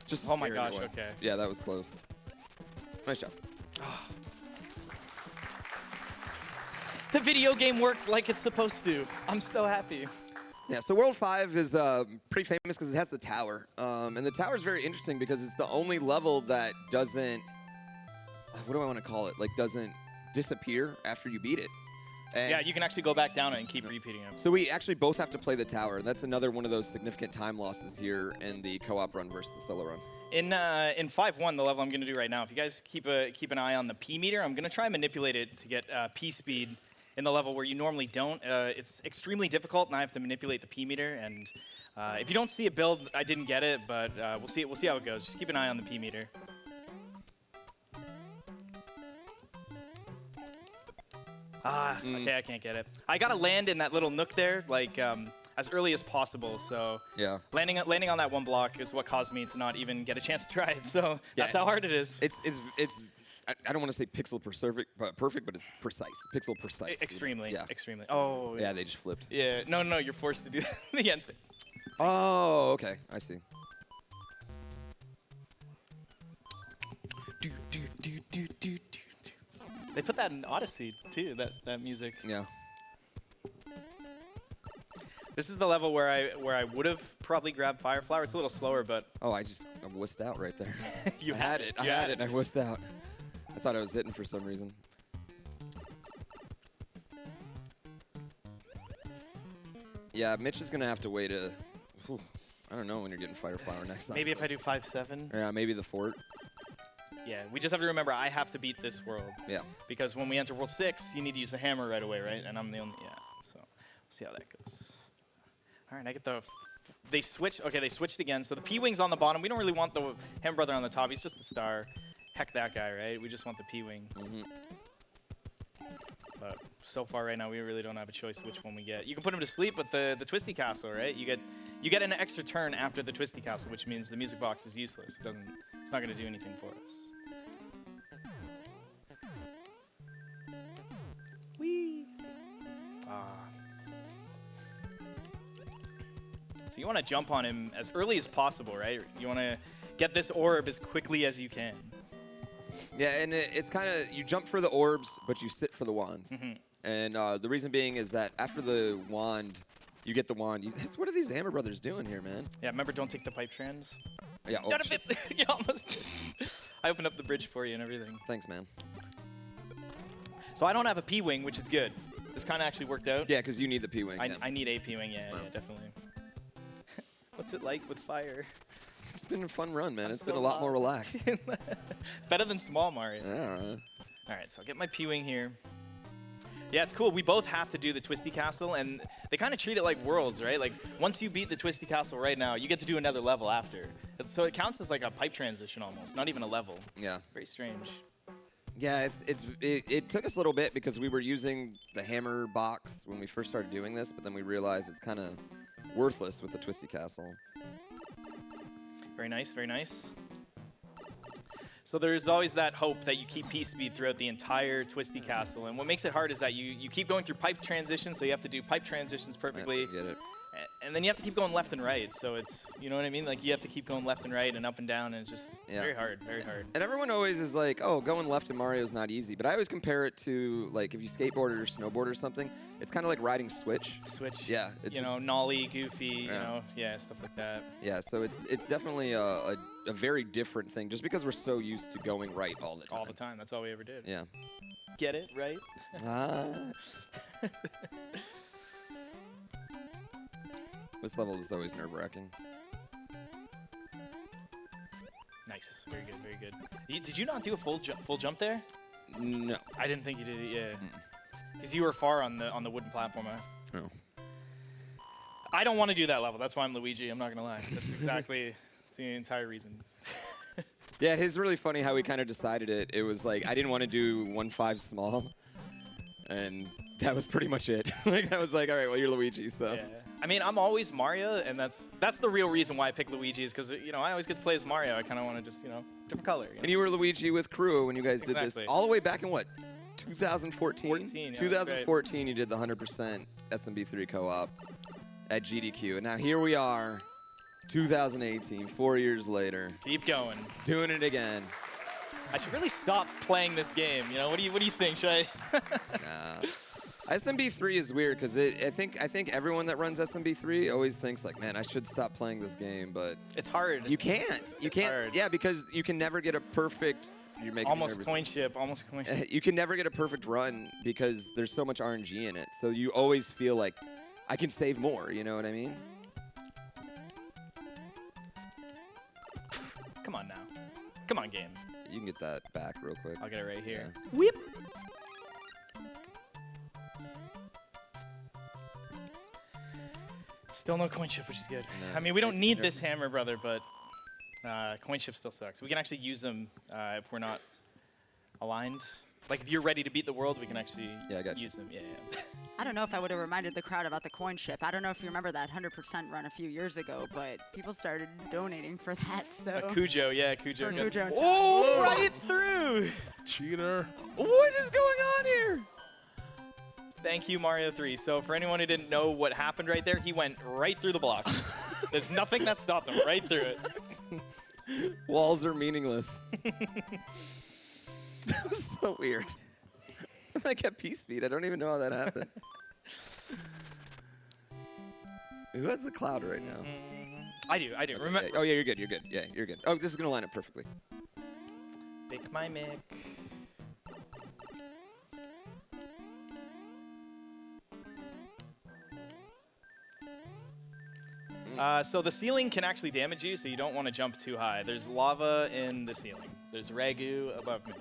Speaker 2: Just to
Speaker 3: Oh my
Speaker 2: scare it
Speaker 3: gosh,
Speaker 2: away.
Speaker 3: okay.
Speaker 2: Yeah, that was close. Nice job.
Speaker 3: The video game worked like it's supposed to. I'm so happy.
Speaker 2: Yeah, so World 5 is pretty famous because it has the tower. And the tower is very interesting because it's the only level that doesn't, what do I want to call it? Like doesn't disappear after you beat it. And
Speaker 3: Yeah, you can actually go back down it and keep repeating them.
Speaker 2: so we actually both have to play the tower. That's another one of those significant time losses here in the co-op run versus the solo run.
Speaker 3: In 5-1, the level I'm going to do right now, if you guys keep an eye on the P meter, I'm going to try and manipulate it to get P speed in the level where you normally don't. It's extremely difficult, and I have to manipulate the P meter. And if you don't see a build, I didn't get it, but we'll see. We'll see how it goes. Just keep an eye on the P meter. Okay, I can't get it. I gotta land in that little nook there, like as early as possible. So
Speaker 2: Yeah.
Speaker 3: landing on that one block is what caused me to not even get a chance to try it. So that's how hard it is.
Speaker 2: It's I don't want to say pixel perfect, but it's precise. Pixel precise.
Speaker 3: Extremely.
Speaker 2: Yeah.
Speaker 3: Extremely. Oh.
Speaker 2: Yeah, they just flipped.
Speaker 3: Yeah. No, you're forced to do that in the end.
Speaker 2: Oh, okay. I see.
Speaker 3: They put that in Odyssey too. That music.
Speaker 2: Yeah.
Speaker 3: This is the level where I would have probably grabbed Fire Flower. It's a little slower, but
Speaker 2: Oh, I whisked out right there.
Speaker 3: you
Speaker 2: I had it. I had it, and I whisked out. I thought I was hitting for some reason. Yeah, Mitch is going to have to wait I don't know when you're getting Fire Flower next time.
Speaker 3: Maybe if I do 5-7.
Speaker 2: Yeah, maybe the fort.
Speaker 3: Yeah, we just have to remember I have to beat this world.
Speaker 2: Yeah.
Speaker 3: Because when we enter World 6, you need to use the hammer right away, right? And I'm the only, so we'll see how that goes. All right, I get the, they switched, okay, they switched again. So the P-Wing's on the bottom. We don't really want the Hammer Brother on the top. He's just the star. Heck that guy, right? We just want the P-Wing. But so far right now, we really don't have a choice which one we get. You can put him to sleep with the Twisty Castle, right? You get an extra turn after the Twisty Castle, which means the music box is useless. It's not going to do anything for us. Whee! So you want to jump on him as early as possible, right? You want to get this orb as quickly as you can.
Speaker 2: Yeah, and it's kind of, you jump for the orbs, but you sit for the wands. And the reason being is that after the wand, you get the wand. What are these Hammer Brothers doing here, man?
Speaker 3: Yeah, remember, don't take the pipe trans.
Speaker 2: Yeah, oh,
Speaker 3: Not a bit. You almost did. I opened up the bridge for you and everything.
Speaker 2: Thanks, man.
Speaker 3: So I don't have a P-Wing, which is good. This kind of actually worked out.
Speaker 2: Yeah, because you need the P-Wing.
Speaker 3: I need a P-Wing, yeah, definitely. What's it like with fire?
Speaker 2: It's been a fun run, man. It's been a
Speaker 3: so
Speaker 2: lot more
Speaker 3: lost.
Speaker 2: relaxed.
Speaker 3: Better than Small Mario.
Speaker 2: Yeah.
Speaker 3: All right, so I'll get my P-Wing here. Yeah, it's cool. We both have to do the Twisty Castle, and they kind of treat it like Worlds, right? Like, once you beat the Twisty Castle right now, you get to do another level after. So it counts as like a pipe transition almost, not even a level.
Speaker 2: Yeah.
Speaker 3: Very strange.
Speaker 2: Yeah, it took us a little bit because we were using the hammer box when we first started doing this, but then we realized it's kind of worthless with the Twisty Castle.
Speaker 3: Very nice, very nice. So there's always that hope that you keep P-Speed throughout the entire Twisty Castle. And what makes it hard is that you keep going through pipe transitions, so you have to do pipe transitions perfectly.
Speaker 2: I get it.
Speaker 3: And then you have to keep going left and right. So it's, you know what I mean? Like, you have to keep going left and right and up and down, and it's just very hard, very hard.
Speaker 2: And everyone always is like, oh, going left in Mario is not easy. But I always compare it to, like, if you skateboard or snowboard or something, it's kind of like riding Switch.
Speaker 3: Switch.
Speaker 2: Yeah.
Speaker 3: You know, Nolly, Goofy, you know, stuff like that.
Speaker 2: Yeah, so it's definitely a very different thing, just because we're so used to going right all the time.
Speaker 3: All the time. That's all we ever did.
Speaker 2: Yeah.
Speaker 3: Get it, right?
Speaker 2: This level is always nerve-wracking.
Speaker 3: Nice. Very good, very good. Did you not do a full jump there?
Speaker 2: No.
Speaker 3: I didn't think you did it, yeah. Because you were far on the wooden platform.
Speaker 2: Oh.
Speaker 3: I don't want to do that level. That's why I'm Luigi. I'm not going to lie. That's exactly the entire reason.
Speaker 2: Yeah, it's really funny how we kind of decided it. It was like, I didn't want to do 1-5 small. And that was pretty much it. Like, I was like, all right, well, you're Luigi, so.
Speaker 3: Yeah. I mean, I'm always Mario, and that's the real reason why I pick Luigi is because, you know, I always get to play as Mario. I kind of want to just, you know, different color. You know?
Speaker 2: And you were Luigi with Crew when you guys did this.
Speaker 3: Exactly.
Speaker 2: All the way back in what? 2014?
Speaker 3: 14, yeah,
Speaker 2: 2014, you did the 100% SMB3 co-op at GDQ. And now here we are, 2018, 4 years later.
Speaker 3: Keep going.
Speaker 2: Doing it again.
Speaker 3: I should really stop playing this game. You know, what do you think? Should I?
Speaker 2: Nah. SMB3 is weird because I think everyone that runs SMB3 always thinks like, man, I should stop playing this game, but
Speaker 3: It's hard.
Speaker 2: you can't. You can't.
Speaker 3: hard.
Speaker 2: Yeah, because you can never get a perfect. You're making me
Speaker 3: Almost
Speaker 2: nervous.
Speaker 3: coin ship. Almost coin ship.
Speaker 2: You can never get a perfect run because there's so much RNG in it. So you always feel like I can save more. You know what I mean?
Speaker 3: Come on now. Come on, game.
Speaker 2: You can get that back real quick.
Speaker 3: I'll get it right here.
Speaker 2: Yeah.
Speaker 3: Whip. Still no coin ship, which is good.
Speaker 2: No.
Speaker 3: I mean, we don't need this hammer, brother, but coin ship still sucks. We can actually use them if we're not aligned. Like if you're ready to beat the world, we can actually
Speaker 2: Yeah, I got you.
Speaker 3: use them. Yeah, yeah.
Speaker 1: I don't know if I would have reminded the crowd about the coin ship. I don't know if you remember that 100% run a few years ago, but people started donating for that. So
Speaker 3: Cujo, yeah, Cujo.
Speaker 1: For
Speaker 3: got-
Speaker 1: Cujo and
Speaker 2: Oh,
Speaker 3: Right through.
Speaker 4: Cheater.
Speaker 2: What is going on here?
Speaker 3: Thank you, Mario 3. So for anyone who didn't know what happened right there, he went right through the blocks. There's nothing that stopped him. Right through it.
Speaker 2: Walls are meaningless. That was so weird. I kept P speed. I don't even know how that happened. Who has the cloud right now?
Speaker 3: I do.
Speaker 2: Okay,
Speaker 3: Remember,
Speaker 2: oh yeah, you're good. You're good. Yeah, you're good. Oh, this is gonna line up perfectly.
Speaker 3: pick my mic. So the ceiling can actually damage you, so you don't want to jump too high. There's lava in the ceiling. There's ragu above me.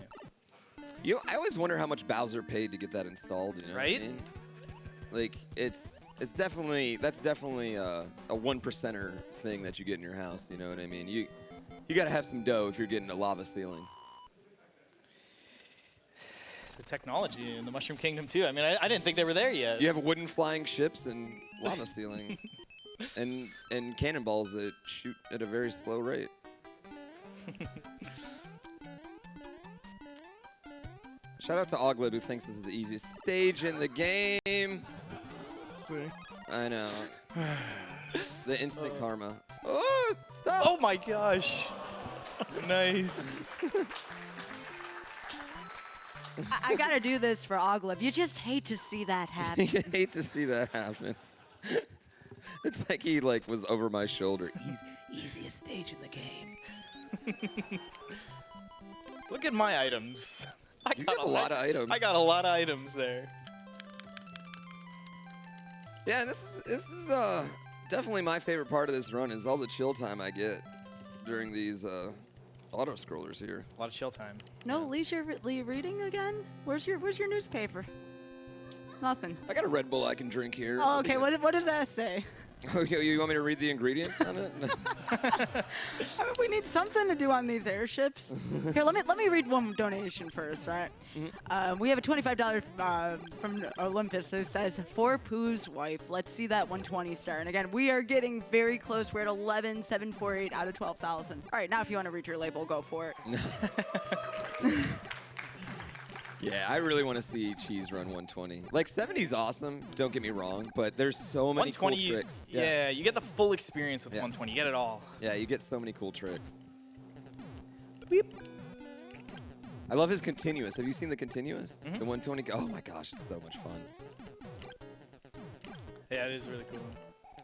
Speaker 2: I always wonder how much Bowser paid to get that installed. You know
Speaker 3: Right?
Speaker 2: What I mean? Like that's definitely a 1%er thing that you get in your house. You know what I mean? You gotta have some dough if you're getting a lava ceiling.
Speaker 3: The technology in the Mushroom Kingdom too. I mean, I didn't think they were there yet.
Speaker 2: You have wooden flying ships and lava ceilings, and cannonballs that shoot at a very slow rate. Shout out to Oglib, who thinks this is the easiest stage in the game.
Speaker 4: See?
Speaker 2: I know. The instant karma. Oh, stop!
Speaker 3: Oh my gosh. Nice.
Speaker 1: I gotta do this for Oglib. You just hate to see that happen.
Speaker 2: I hate to see that happen. It's like he was over my shoulder. Easiest stage in the game.
Speaker 3: Look at my items.
Speaker 2: You have a lot of items.
Speaker 3: I got a lot of items there.
Speaker 2: Yeah, this is definitely my favorite part of this run is all the chill time I get during these auto scrollers here.
Speaker 3: A lot of chill time.
Speaker 1: No leisurely reading again? Where's your newspaper? Nothing.
Speaker 2: I got a Red Bull I can drink here.
Speaker 1: Oh, okay. What does that say?
Speaker 2: Oh, you want me to read the ingredients on it?
Speaker 1: I mean, we need something to do on these airships. Here, let me read one donation first, right? We have a $25 from Olympus that says, "For Pooh's wife." Let's see that 120 star. And again, we are getting very close. We're at 11,748 out of 12,000. All right, now if you want to read your label, go for it.
Speaker 2: Yeah, I really want to see Cheese run 120. 70's awesome, don't get me wrong, but there's so many cool
Speaker 3: 120,
Speaker 2: tricks.
Speaker 3: Yeah, you get the full experience with
Speaker 2: Yeah.
Speaker 3: 120. You get it all.
Speaker 2: Yeah, you get so many cool tricks.
Speaker 3: Beep.
Speaker 2: I love his continuous. Have you seen the continuous? The 120? Oh my gosh, it's so much fun.
Speaker 3: Yeah, it is really cool.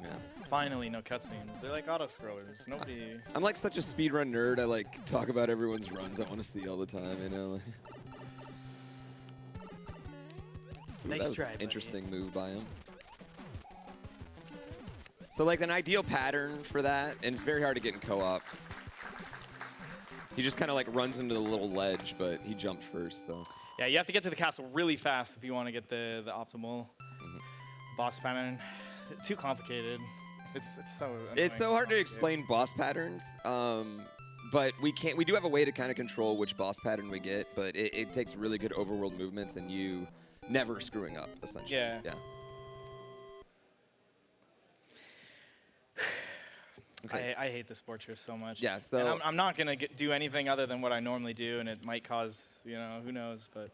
Speaker 2: Yeah.
Speaker 3: Finally, no cutscenes. They're like auto scrollers. Nobody.
Speaker 2: I'm such a speedrun nerd. I talk about everyone's runs I want to see all the time, you know? Ooh,
Speaker 3: Nice
Speaker 2: that was
Speaker 3: try,
Speaker 2: an
Speaker 3: buddy.
Speaker 2: interesting move by him. So an ideal pattern for that, and it's very hard to get in co-op. He just kind of runs into the little ledge, but he jumped first, so.
Speaker 3: Yeah, you have to get to the castle really fast if you want to get the optimal boss pattern. It's too complicated. It's so.
Speaker 2: It's so
Speaker 3: annoying.
Speaker 2: hard to explain boss patterns, but we do have a way to kind of control which boss pattern we get, but it takes really good overworld movements and you never screwing up, essentially.
Speaker 3: Yeah.
Speaker 2: Yeah. Okay.
Speaker 3: I hate this fortress so much.
Speaker 2: Yeah, so-
Speaker 3: And I'm not gonna do anything other than what I normally do, and it might cause who knows, but.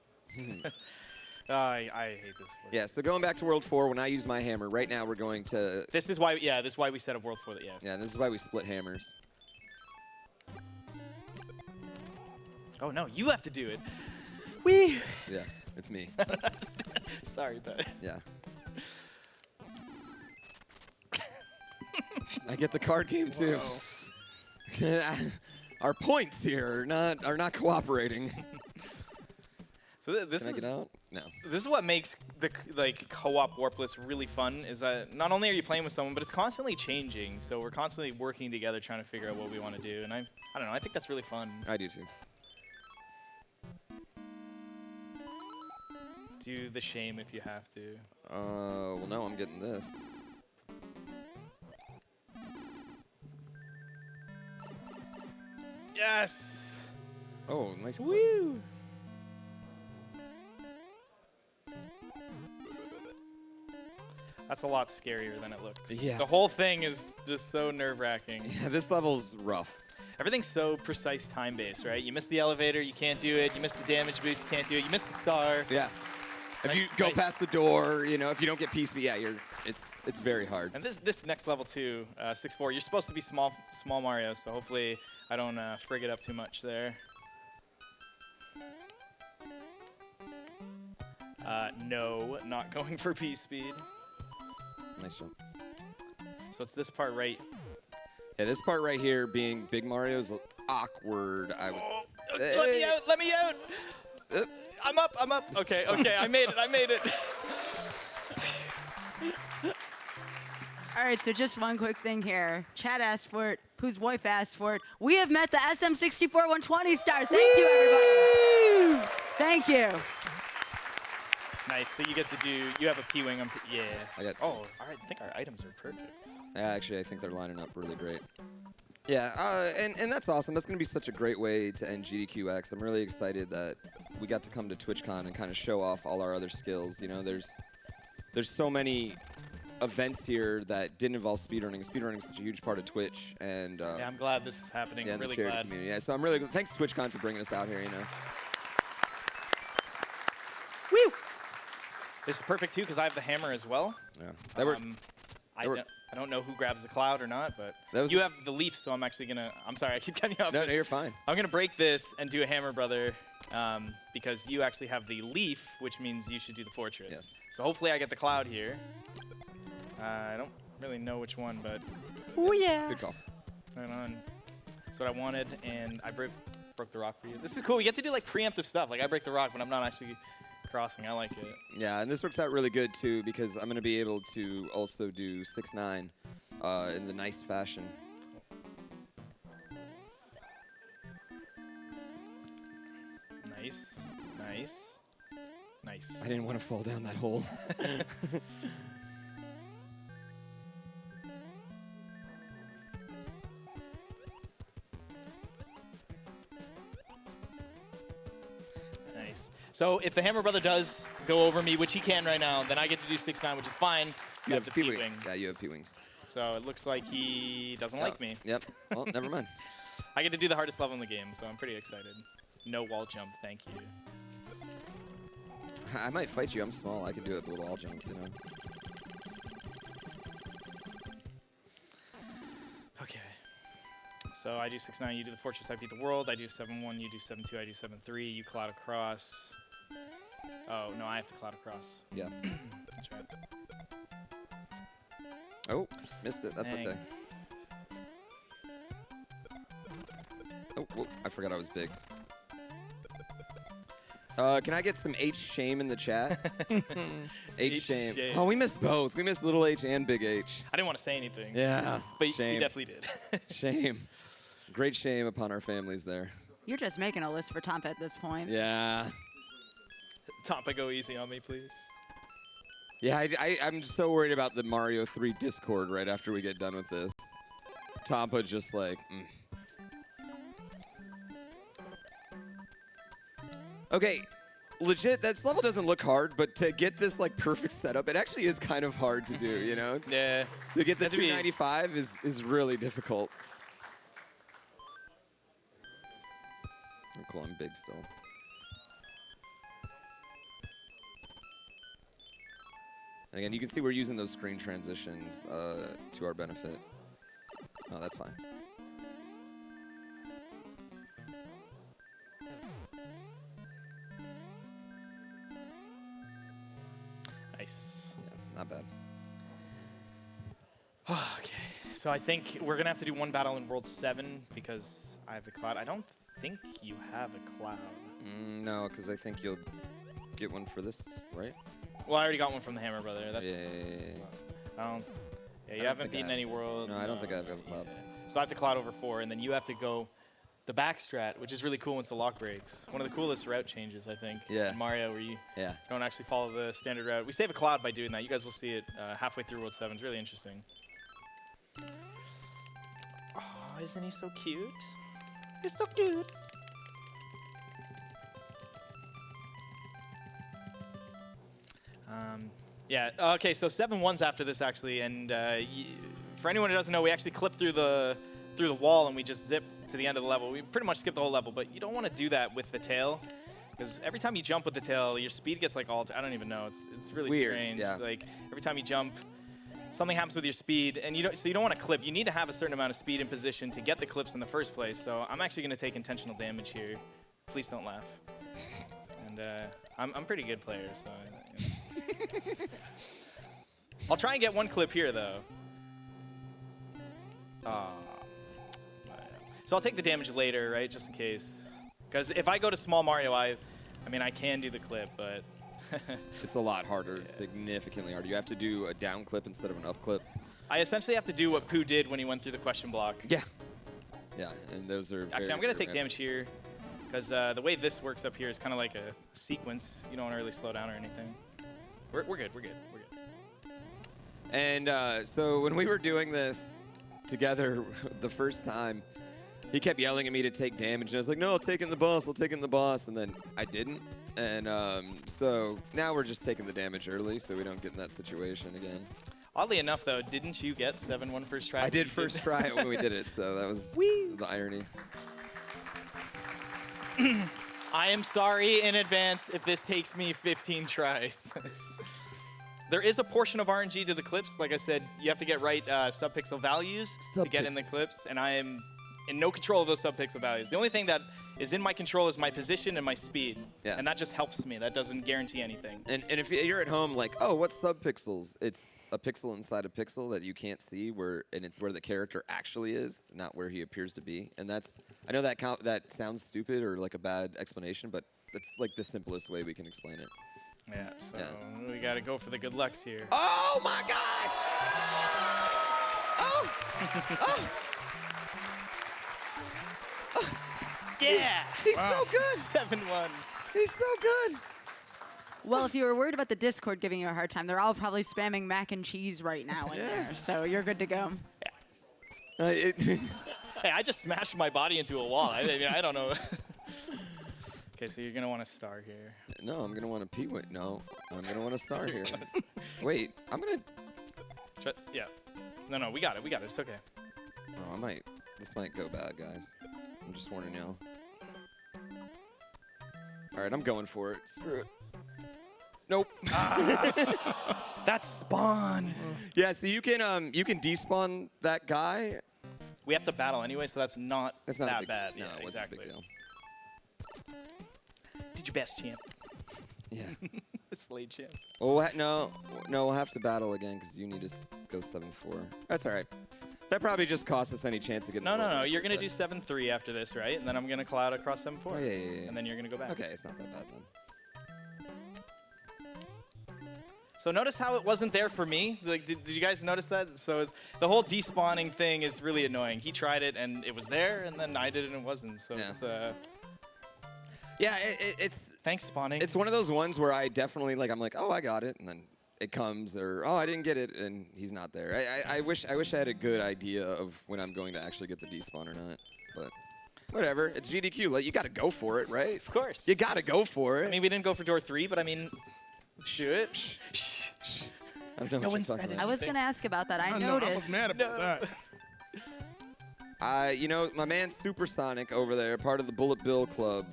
Speaker 3: I hate this fortress.
Speaker 2: Yeah, so going back to World 4, when I use my hammer, right now we're going to...
Speaker 3: This is why we set up World 4.
Speaker 2: Yeah, this is why we split hammers.
Speaker 3: Oh no, you have to do it. Wee.
Speaker 2: Yeah, it's me.
Speaker 3: Sorry, but.
Speaker 2: Yeah. I get the card game too. Our points here are not cooperating.
Speaker 3: So this
Speaker 2: Can I
Speaker 3: is
Speaker 2: get out? No.
Speaker 3: this is what makes the co-op warpless really fun. Is that not only are you playing with someone, but it's constantly changing. So we're constantly working together, trying to figure out what we want to do. And I don't know. I think that's really fun.
Speaker 2: I do too.
Speaker 3: Do the shame if you have to.
Speaker 2: Well, no, I'm getting this.
Speaker 3: Yes.
Speaker 2: Oh, nice. Clip.
Speaker 3: Woo. That's a lot scarier than it looks.
Speaker 2: Yeah.
Speaker 3: The whole thing is just so nerve-wracking.
Speaker 2: Yeah, this level's rough.
Speaker 3: Everything's so precise time-based, right? You miss the elevator, you can't do it. You miss the damage boost, you can't do it. You miss the star.
Speaker 2: Yeah. If you go past the door, you know, if you don't get piece, yeah, it's very hard.
Speaker 3: And this next level too, 6-4. You're supposed to be small Mario, so hopefully I don't frig it up too much there. No, not going for piece speed.
Speaker 2: Nice jump.
Speaker 3: So it's this part right.
Speaker 2: Yeah, this part right here being Big Mario is awkward. I would.
Speaker 3: Let me out! Let me out! I'm up! I'm up! Okay, I made it! I made it!
Speaker 1: All right, so just one quick thing here. Chad asked for it. Whose wife asked for it. We have met the SM64 120 star. Thank you, everybody. Thank you.
Speaker 3: Nice. So you get to do. You have a P-wing. Yeah.
Speaker 2: I got two.
Speaker 3: Oh, I think our items are perfect.
Speaker 2: Yeah, actually, I think they're lining up really great. Yeah, and that's awesome. That's going to be such a great way to end GDQx. I'm really excited that we got to come to TwitchCon and kind of show off all our other skills. You know, there's so many events here that didn't involve speedrunning. Speedrunning is such a huge part of Twitch, and
Speaker 3: Yeah, I'm glad this is happening.
Speaker 2: yeah,
Speaker 3: I'm really
Speaker 2: the charity
Speaker 3: glad.
Speaker 2: community. Yeah, so I'm really thanks to TwitchCon for bringing us out here. You know.
Speaker 3: Woo! This is perfect too because I have the hammer as well.
Speaker 2: Yeah.
Speaker 3: I don't know who grabs the cloud or not, but
Speaker 2: That was
Speaker 3: you have the leaf, so I'm actually gonna. I'm sorry, I keep cutting you off.
Speaker 2: No, you're fine.
Speaker 3: I'm gonna break this and do a hammer, brother, because you actually have the leaf, which means you should do the fortress.
Speaker 2: Yes.
Speaker 3: So hopefully I get the cloud here. I don't really know which one, but
Speaker 1: Oh, yeah.
Speaker 2: Good call.
Speaker 3: right on. That's what I wanted, and I broke the rock for you. This is cool. We get to do like preemptive stuff. Like I break the rock, but I'm not actually crossing. I like it.
Speaker 2: Yeah, and this works out really good too because I'm going to be able to also do 6-9 in the nice fashion.
Speaker 3: Nice, nice, nice.
Speaker 2: I didn't want to fall down that hole.
Speaker 3: Nice. So if the hammer brother does go over me, which he can right now, then I get to do 6-9, which is fine.
Speaker 2: You have
Speaker 3: the
Speaker 2: P-wing.
Speaker 3: P-wing.
Speaker 2: Yeah, you have P-wings.
Speaker 3: So it looks like he doesn't like me.
Speaker 2: Yep. Well, never mind.
Speaker 3: I get to do the hardest level in the game, so I'm pretty excited. No wall jump, thank you.
Speaker 2: I might fight you. I'm small. I can do it with a wall jump, you know.
Speaker 3: Okay. So I do 6-9, you do the fortress, I beat the world. I do 7-1, you do 7-2, I do 7-3. You cloud across. Oh, no, I have to cloud across.
Speaker 2: Yeah.
Speaker 3: That's right.
Speaker 2: Oh, missed it. That's
Speaker 3: Dang.
Speaker 2: okay. Oh, whoa, I forgot I was big. Can I get some H shame in the chat? H shame.
Speaker 3: shame.
Speaker 2: Oh, we missed both. We missed little H and big H.
Speaker 3: I didn't want to say anything.
Speaker 2: Yeah.
Speaker 3: But you
Speaker 2: shame.
Speaker 3: definitely did.
Speaker 2: Shame. Great shame upon our families there.
Speaker 1: You're just making a list for Tomp at this point.
Speaker 2: Yeah.
Speaker 3: Tompa, go easy on me, please.
Speaker 2: Yeah, I'm so worried about the Mario 3 Discord right after we get done with this. Tompa just like, Okay, legit, this level doesn't look hard, but to get this like perfect setup, it actually is kind of hard to do, you know?
Speaker 3: Yeah.
Speaker 2: To get the
Speaker 3: Had to be-
Speaker 2: 295 is really difficult. Oh, cool, I'm big still. And again, you can see we're using those screen transitions to our benefit. Oh, that's fine.
Speaker 3: Nice.
Speaker 2: Yeah, not bad.
Speaker 3: Okay. So I think we're going to have to do one battle in World 7 because I have the cloud. I don't think you have a cloud.
Speaker 2: No, because I think you'll get one for this, right?
Speaker 3: Well, I already got one from the Hammer Brother. That's
Speaker 2: Yeah.
Speaker 3: I don't. Yeah, you
Speaker 2: don't
Speaker 3: haven't
Speaker 2: think I
Speaker 3: beaten
Speaker 2: have-
Speaker 3: any world.
Speaker 2: No, I don't think I have a cloud.
Speaker 3: So I have to cloud over 4, and then you have to go the back strat, which is really cool once the lock breaks. One of the coolest route changes, I think.
Speaker 2: Yeah.
Speaker 3: In Mario, where you
Speaker 2: Yeah.
Speaker 3: don't actually follow the standard route. We save a cloud by doing that. You guys will see it halfway through World 7. It's really interesting. Oh, isn't he so cute? He's so cute. Yeah. Okay. So 7-1's after this actually, and for anyone who doesn't know, we actually clip through the wall and we just zip to the end of the level. We pretty much skip the whole level, but you don't want to do that with the tail, because every time you jump with the tail, your speed gets like I don't even know. It's really
Speaker 2: Weird,
Speaker 3: strange.
Speaker 2: yeah.
Speaker 3: Like every time you jump, something happens with your speed, and you don't want to clip. You need to have a certain amount of speed and position to get the clips in the first place. So I'm actually going to take intentional damage here. Please don't laugh. And I'm a pretty good player, so. I'll try and get one clip here, though. So I'll take the damage later, right, just in case. Because if I go to small Mario, I mean, I can do the clip, but...
Speaker 2: It's a lot harder, significantly harder. You have to do a down clip instead of an up clip.
Speaker 3: I essentially have to do what Pooh did when he went through the question block.
Speaker 2: Yeah. Yeah, and those are
Speaker 3: Actually, I'm going to take damage here, because the way this works up here is kind of like a sequence. You don't want to really slow down or anything. We're good, we're good, we're good.
Speaker 2: And so when we were doing this together the first time, he kept yelling at me to take damage, and I was like, no, I'll take in the boss, and then I didn't. And so now we're just taking the damage early so we don't get in that situation again.
Speaker 3: Oddly enough, though, didn't you get 7-1 first try?
Speaker 2: I did first try it when we did it, so that was the irony.
Speaker 3: I am sorry in advance if this takes me 15 tries. There is a portion of RNG to the clips. Like I said, you have to get right subpixel values to get in the clips, and I am in no control of those subpixel values. The only thing that is in my control is my position and my speed, and that just helps me. That doesn't guarantee anything.
Speaker 2: And if you're at home like, oh, what's subpixels? It's a pixel inside a pixel that you can't see, and it's where the character actually is, not where he appears to be. And that's, I know that that sounds stupid or like a bad explanation, but that's like the simplest way we can explain it.
Speaker 3: Yeah, so we got to go for the good lucks here.
Speaker 2: Oh my gosh! Oh! Oh!
Speaker 3: Yeah!
Speaker 2: He's so good!
Speaker 3: 7-1.
Speaker 2: He's so good!
Speaker 1: Well, if you were worried about the Discord giving you a hard time, they're all probably spamming mac and cheese right now in there, so you're good to go.
Speaker 3: Hey, I just smashed my body into a wall. I mean, I don't know. Okay, so you're going to want a star here.
Speaker 2: No, I'm going to want a P-Wing. No, I'm going to want a star here. Wait, I'm going
Speaker 3: to... Yeah. No, we got it. We got it. It's okay.
Speaker 2: Oh, this might go bad, guys. I'm just warning y'all. All right, I'm going for it. Screw it. Nope.
Speaker 3: That's spawn.
Speaker 2: Yeah, so you can despawn that guy.
Speaker 3: We have to battle anyway, so that's not that bad.
Speaker 2: No,
Speaker 3: yeah,
Speaker 2: it wasn't
Speaker 3: exactly.
Speaker 2: a big deal.
Speaker 3: Did your best, champ.
Speaker 2: Yeah.
Speaker 3: Slade champ.
Speaker 2: Well, no, we'll have to battle again because you need to go 7-4. That's all right. That probably just cost us any chance to get.
Speaker 3: No. You're gonna do 7-3 after this, right? And then I'm gonna cloud across 7-4.
Speaker 2: Oh, yeah.
Speaker 3: And then you're gonna go back.
Speaker 2: Okay, it's not that bad then.
Speaker 3: So notice how it wasn't there for me. Like, did you guys notice that? So the whole despawning thing is really annoying. He tried it and it was there, and then I did it and it wasn't. So
Speaker 2: it's
Speaker 3: thanks spawning.
Speaker 2: It's one of those ones where I definitely I'm like, oh, I got it, and then it comes, or oh, I didn't get it, and he's not there. I wish I had a good idea of when I'm going to actually get the despawn or not, but whatever. It's GDQ. You got to go for it, right?
Speaker 3: Of course.
Speaker 2: You got to go for it.
Speaker 3: I mean, we didn't go for door 3, but I mean, should.
Speaker 2: I don't know what you're talking about.
Speaker 1: I was going to ask about that. I
Speaker 4: I
Speaker 1: noticed.
Speaker 4: was mad about that.
Speaker 2: You know, my man Supersonic over there, part of the Bullet Bill Club,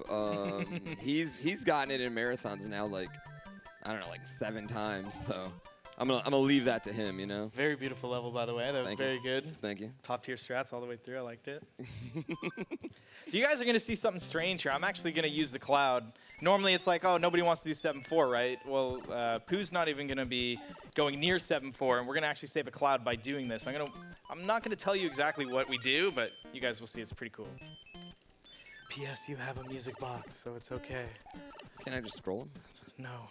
Speaker 2: he's gotten it in marathons now, I don't know, 7 times. So I'm gonna leave that to him, you know.
Speaker 3: Very beautiful level, by the way. That was very good.
Speaker 2: Thank you.
Speaker 3: Top tier strats all the way through. I liked it. So you guys are gonna see something strange here. I'm actually gonna use the cloud. Normally it's like, oh, nobody wants to do 7-4, right? Well, Pooh's not even gonna be going near 7-4, and we're gonna actually save a cloud by doing this. I'm not gonna tell you exactly what we do, but you guys will see. It's pretty cool. P.S. You have a music box, so it's okay.
Speaker 2: Can I just scroll him?
Speaker 3: No.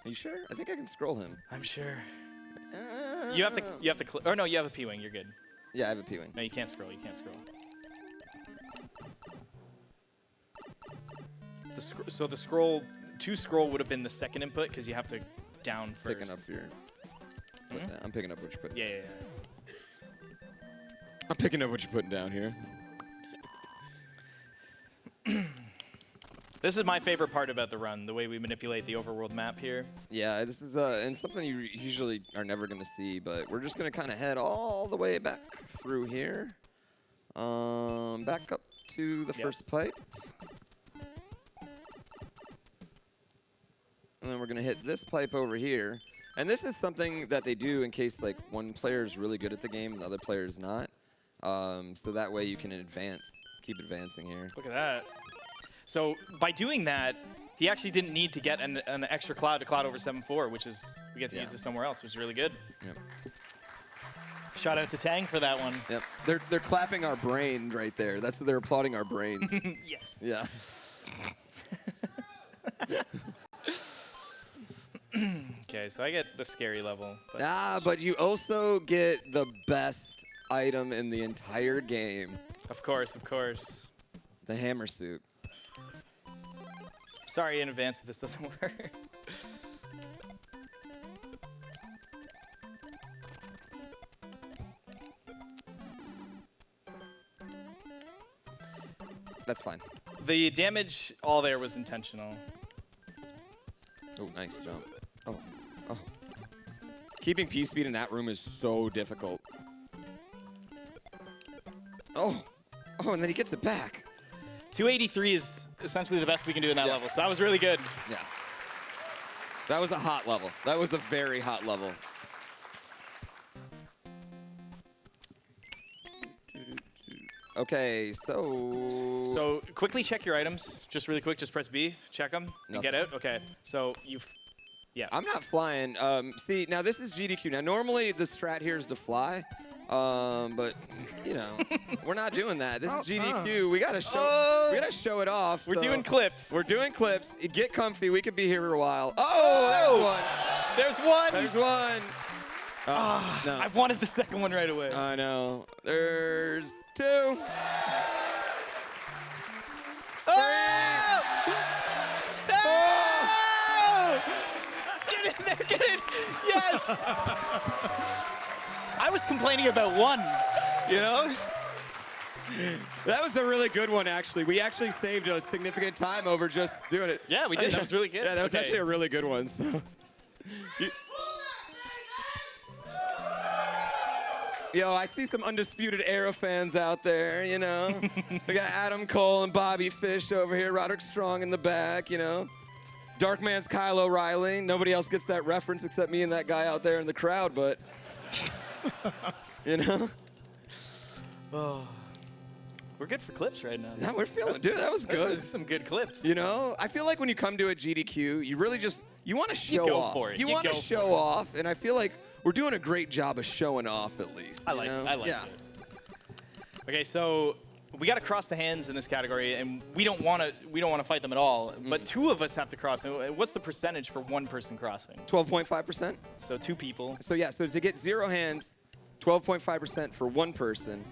Speaker 2: Are you sure? I think I can scroll him.
Speaker 3: I'm sure. You have to. Or no, you have a P-wing. You're good.
Speaker 2: Yeah, I have a P-wing.
Speaker 3: No, you can't scroll. You can't scroll. So the scroll, to scroll would have been the second input because you have to down first.
Speaker 2: Picking up your. I'm picking up what you're putting.
Speaker 3: Yeah.
Speaker 2: I'm picking up what you're putting down here.
Speaker 3: This is my favorite part about the run, the way we manipulate the overworld map here.
Speaker 2: Yeah, this is and something you usually are never going to see, but we're just going to kind of head all the way back through here. Back up to the first pipe. And then we're going to hit this pipe over here. And this is something that they do in case like one player is really good at the game and the other player is not. So that way you can keep advancing here.
Speaker 3: Look at that. So by doing that, he actually didn't need to get an extra cloud to cloud over 7-4, which is, we get to use this somewhere else, which is really good.
Speaker 2: Yep.
Speaker 3: Shout out to Tang for that one.
Speaker 2: Yep. They're clapping our brain right there. They're applauding our brains.
Speaker 3: Yes.
Speaker 2: Yeah.
Speaker 3: Okay, so I get the scary level.
Speaker 2: But you also get the best item in the entire game.
Speaker 3: Of course, of course.
Speaker 2: The hammer suit.
Speaker 3: Sorry in advance if this doesn't work.
Speaker 2: That's fine.
Speaker 3: The damage all there was intentional.
Speaker 2: Oh, nice jump. Oh. Keeping P speed in that room is so difficult. Oh, and then he gets it back.
Speaker 3: 283 is essentially the best we can do in that level, so that was really good.
Speaker 2: Yeah. That was a hot level. That was a very hot level. Okay,
Speaker 3: So quickly check your items. Just really quick, just press B, check them, and get out. Okay, so
Speaker 2: I'm not flying. See, now this is GDQ. Now normally the strat here is to fly, but you know, we're not doing that. This is GDQ. We gotta show. We gotta show it off.
Speaker 3: We're doing clips.
Speaker 2: We're doing clips. Get comfy. We could be here for a while. Oh,
Speaker 3: there's one.
Speaker 2: There's one. No.
Speaker 3: I wanted the second one right away.
Speaker 2: I know. There's two.
Speaker 3: Oh! No! Get in there, get in. Yes. I was complaining about one, you know?
Speaker 2: That was a really good one, actually. We actually saved a significant time over just doing it.
Speaker 3: Yeah, we did. That was really good.
Speaker 2: Yeah, that was actually a really good one. So. Yo, I see some Undisputed Era fans out there, you know. We got Adam Cole and Bobby Fish over here, Roderick Strong in the back, you know. Darkman's Kyle O'Reilly. Nobody else gets that reference except me and that guy out there in the crowd, but, you know.
Speaker 3: Oh. We're good for clips right now.
Speaker 2: Yeah, we're feeling, dude, that was good.
Speaker 3: Some good clips.
Speaker 2: You know, I feel like when you come to a GDQ, you really just, you want to show
Speaker 3: go
Speaker 2: off.
Speaker 3: for it.
Speaker 2: You
Speaker 3: You
Speaker 2: want to
Speaker 3: go
Speaker 2: show
Speaker 3: for it.
Speaker 2: off, and I feel like we're doing a great job of showing off at least.
Speaker 3: I like it. I like it. Okay, so we got to cross the hands in this category, and we don't want to fight them at all. But two of us have to cross. What's the percentage for one person crossing?
Speaker 2: 12.5%.
Speaker 3: So two people.
Speaker 2: So yeah, so to get 0 hands, 12.5% for one person.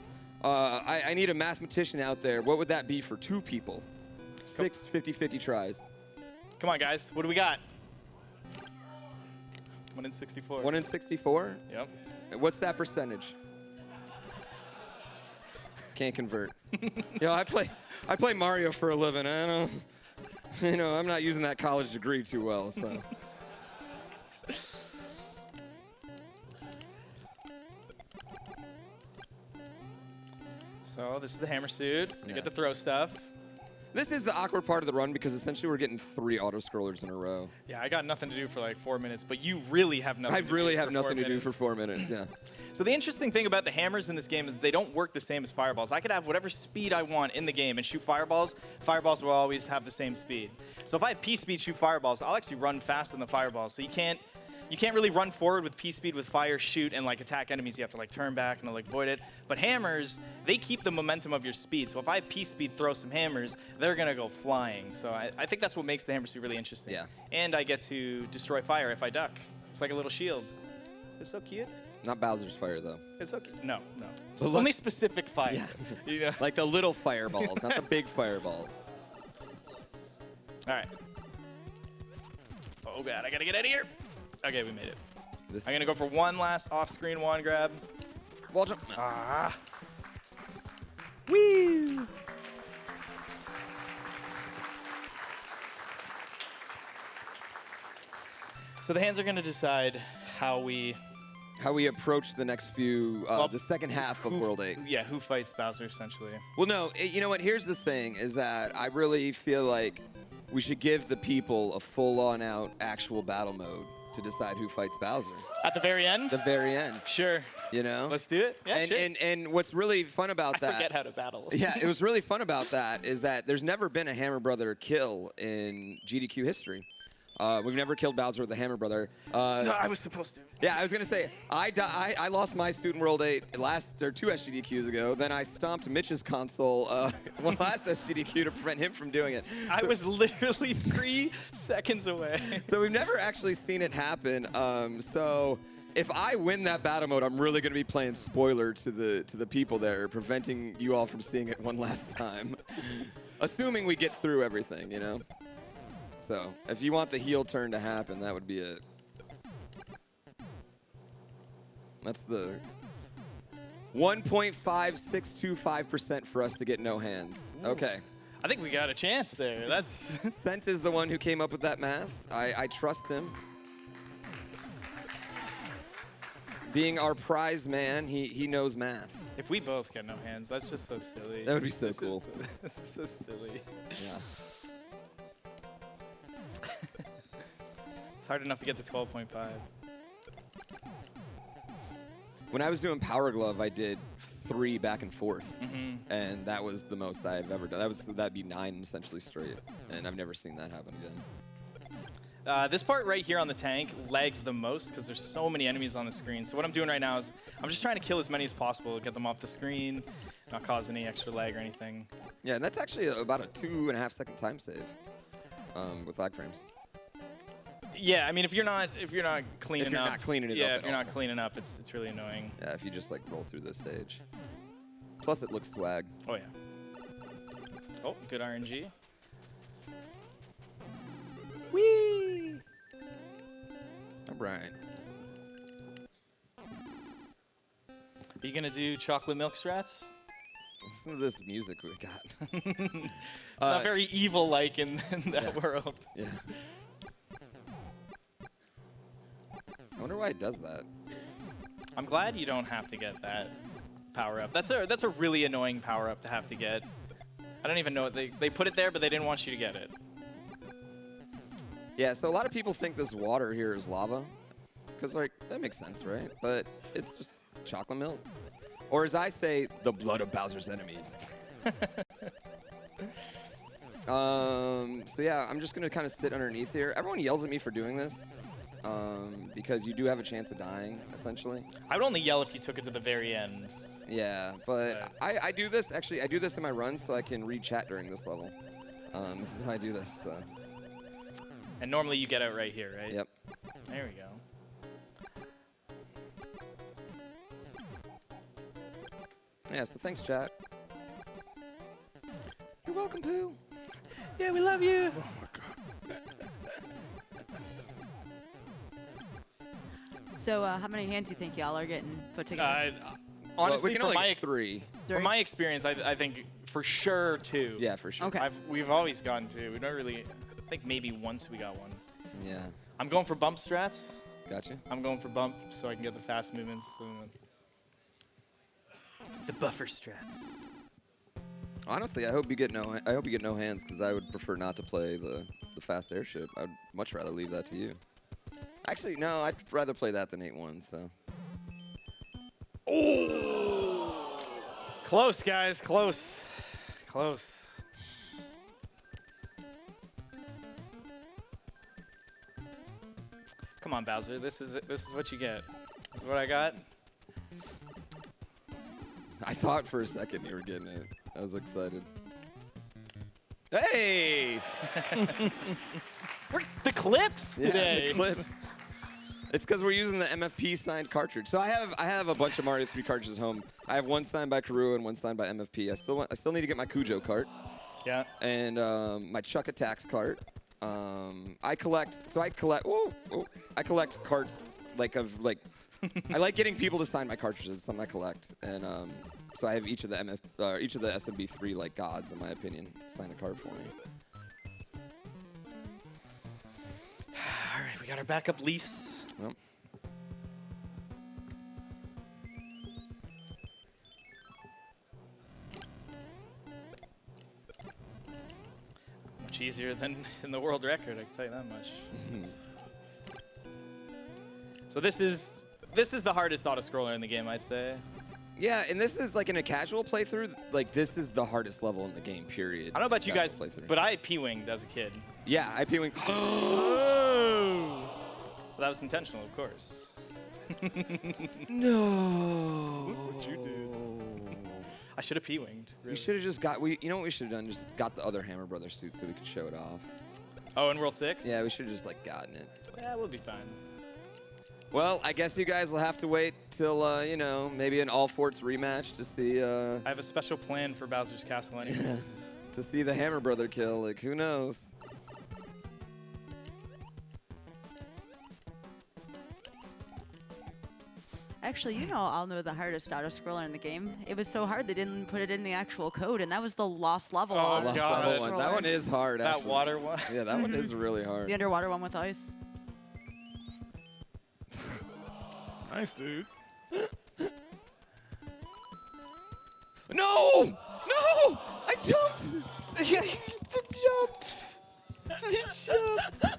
Speaker 2: I need a mathematician out there. What would that be for 2 people? 6 50-50 tries.
Speaker 3: Come on, guys. What do we got? 1 in 64.
Speaker 2: 1 in 64?
Speaker 3: Yep.
Speaker 2: What's that percentage? Can't convert. Yo, I play Mario for a living. I don't, you know, I'm not using that college degree too well, so.
Speaker 3: So this is the hammer suit. You get to throw stuff.
Speaker 2: This is the awkward part of the run because essentially we're getting 3 auto-scrollers in a row.
Speaker 3: Yeah, I got nothing to do for like 4 minutes, but you really have nothing to do.
Speaker 2: I really have nothing to do for 4 minutes, yeah.
Speaker 3: So the interesting thing about the hammers in this game is they don't work the same as fireballs. I could have whatever speed I want in the game and shoot fireballs. Fireballs will always have the same speed. So if I have P-speed shoot fireballs, I'll actually run faster than the fireballs. So you can't really run forward with P-speed with fire, shoot, and like attack enemies. You have to like turn back and like void it. But hammers, they keep the momentum of your speed. So if I have P-speed throw some hammers, they're gonna go flying. So I think that's what makes the hammer suit really interesting.
Speaker 2: Yeah.
Speaker 3: And I get to destroy fire if I duck. It's like a little shield. It's so cute.
Speaker 2: Not Bowser's fire, though.
Speaker 3: It's okay. No.
Speaker 2: So
Speaker 3: Only specific fire.
Speaker 2: Yeah.
Speaker 3: You know?
Speaker 2: Like the little fireballs, not the big fireballs.
Speaker 3: All right. Oh, God. I got to get out of here. Okay, we made it. I'm going to go for one last off-screen wand grab.
Speaker 2: Wall jump.
Speaker 3: Ah. Woo! So the hands are going to decide how we
Speaker 2: approach the next few, the second half of World 8.
Speaker 3: Yeah, who fights Bowser, essentially.
Speaker 2: Well, no, you know what? Here's the thing, is that I really feel like we should give the people a full-on out actual battle mode to decide who fights Bowser.
Speaker 3: At the very end?
Speaker 2: The very end.
Speaker 3: Sure.
Speaker 2: You know?
Speaker 3: Let's do it. Yeah, sure.
Speaker 2: And what's really fun about that...
Speaker 3: I forget how to battle.
Speaker 2: Yeah, it was really fun about that is that there's never been a Hammer Brother kill in GDQ history. We've never killed Bowser with the Hammer Brother.
Speaker 3: No, I was supposed to.
Speaker 2: Yeah, I was gonna say I lost my Student World 8 two SGDQs ago. Then I stomped Mitch's console one last SGDQ to prevent him from doing it.
Speaker 3: I was literally 3 seconds away.
Speaker 2: So we've never actually seen it happen. So if I win that battle mode, I'm really gonna be playing spoiler to the people there, preventing you all from seeing it one last time. Assuming we get through everything, you know. So if you want the heel turn to happen, that would be it. That's the 1.5625% for us to get no hands. Okay.
Speaker 3: I think we got a chance there. That's
Speaker 2: Sent is the one who came up with that math. I trust him. Being our prize man, he knows math.
Speaker 3: If we both get no hands, that's just so silly.
Speaker 2: That would be so cool.
Speaker 3: That's so silly.
Speaker 2: Yeah.
Speaker 3: It's hard enough to get to 12.5.
Speaker 2: When I was doing Power Glove, I did 3 back and forth, and that was the most I've ever done. That'd be 9 essentially straight, and I've never seen that happen again.
Speaker 3: This part right here on the tank lags the most because there's so many enemies on the screen. So what I'm doing right now is I'm just trying to kill as many as possible, get them off the screen, not cause any extra lag or anything.
Speaker 2: Yeah, and that's actually about a 2.5 second time save with lag frames.
Speaker 3: Yeah, I mean if you're not cleaning up.
Speaker 2: If you're not cleaning it up.
Speaker 3: Yeah, if you're not cleaning up, it's really annoying.
Speaker 2: Yeah, if you just like roll through this stage. Plus it looks swag.
Speaker 3: Oh yeah. Oh, good RNG.
Speaker 2: Whee! All right.
Speaker 3: Are you gonna do chocolate milk strats?
Speaker 2: Listen to this music we got.
Speaker 3: Not very evil-like in that world.
Speaker 2: Yeah. I wonder why it does that.
Speaker 3: I'm glad you don't have to get that power-up. That's a really annoying power-up to have to get. I don't even know what they put it there, but they didn't want you to get it.
Speaker 2: Yeah, so a lot of people think this water here is lava. Because, like, that makes sense, right? But it's just chocolate milk. Or as I say, the blood of Bowser's enemies. So yeah, I'm just going to kind of sit underneath here. Everyone yells at me for doing this. Because you do have a chance of dying, essentially.
Speaker 3: I would only yell if you took it to the very end.
Speaker 2: Yeah, but I do this, actually, I do this in my runs so I can read chat during this level. This is how I do this. So.
Speaker 3: And normally you get out right here, right?
Speaker 2: Yep.
Speaker 3: There we go.
Speaker 2: Yeah, so thanks, chat. You're welcome, Pooh.
Speaker 3: Yeah, we love you.
Speaker 4: Oh my God.
Speaker 1: So how many hands do you think y'all are getting put together?
Speaker 3: Honestly,
Speaker 2: we can only get 3.
Speaker 3: From my experience, I think for sure 2.
Speaker 2: Yeah, for sure.
Speaker 1: Okay.
Speaker 3: We've always gotten 2. We don't really. I think maybe once we got 1.
Speaker 2: Yeah.
Speaker 3: I'm going for bump strats.
Speaker 2: Gotcha.
Speaker 3: I'm going for bump so I can get the fast movements. The buffer strats.
Speaker 2: Honestly, I hope you get no hands because I would prefer not to play the fast airship. I'd much rather leave that to you. Actually, no, I'd rather play that than 8-1. So.
Speaker 3: Oh! Close, guys. Close. Close. Come on, Bowser. This is what you get. This is what I got.
Speaker 2: I thought for a second you were getting it. I was excited. Hey!
Speaker 3: We're the clips today.
Speaker 2: Yeah, the clips. It's because we're using the MFP signed cartridge. So I have a bunch of Mario 3 cartridges at home. I have one signed by Karua and one signed by MFP. I still need to get my Cujo cart.
Speaker 3: Yeah.
Speaker 2: And my Chuck Attacks cart. I collect carts I like getting people to sign my cartridges. It's something I collect, and so I have each of the SMB3 like gods, in my opinion, sign a card for me.
Speaker 3: All right, we got our backup Leafs.
Speaker 2: Well,
Speaker 3: Much easier than in the world record, I can tell you that much. So this is the hardest auto-scroller in the game, I'd say.
Speaker 2: yeah, and this is like in a casual playthrough, like this is the hardest level in the game, period.
Speaker 3: I don't know about you guys,
Speaker 2: Casual playthrough.
Speaker 3: but I P-winged as a kid.
Speaker 2: Yeah, I P-wing.
Speaker 3: Oh! Well, that was intentional, of course.
Speaker 2: No.
Speaker 4: Look what you did.
Speaker 3: I should have P-winged.
Speaker 2: We
Speaker 3: Really.
Speaker 2: should have just got, you know what we should have done? Just got the other Hammer Brothers suit so we could show it off.
Speaker 3: Oh, in World 6?
Speaker 2: Yeah, we should have just like gotten it.
Speaker 3: Yeah, we'll be fine.
Speaker 2: Well, I guess you guys will have to wait till, you know, maybe an All Forts rematch to see,
Speaker 3: I have a special plan for Bowser's Castle anyway.
Speaker 2: to see the Hammer Brother kill. Like, who knows?
Speaker 1: Actually, you know, I'll know the hardest auto-scroller in the game. It was so hard they didn't put it in the actual code, and that was the lost level.
Speaker 3: Oh,
Speaker 1: on
Speaker 2: Lost
Speaker 3: God.
Speaker 2: level one. That one is hard,
Speaker 3: That
Speaker 2: actually.
Speaker 3: water one.
Speaker 2: Yeah, that one is really hard.
Speaker 1: The underwater one with ice.
Speaker 4: Nice, dude.
Speaker 2: No! No! I jumped! I had to jump! I jumped!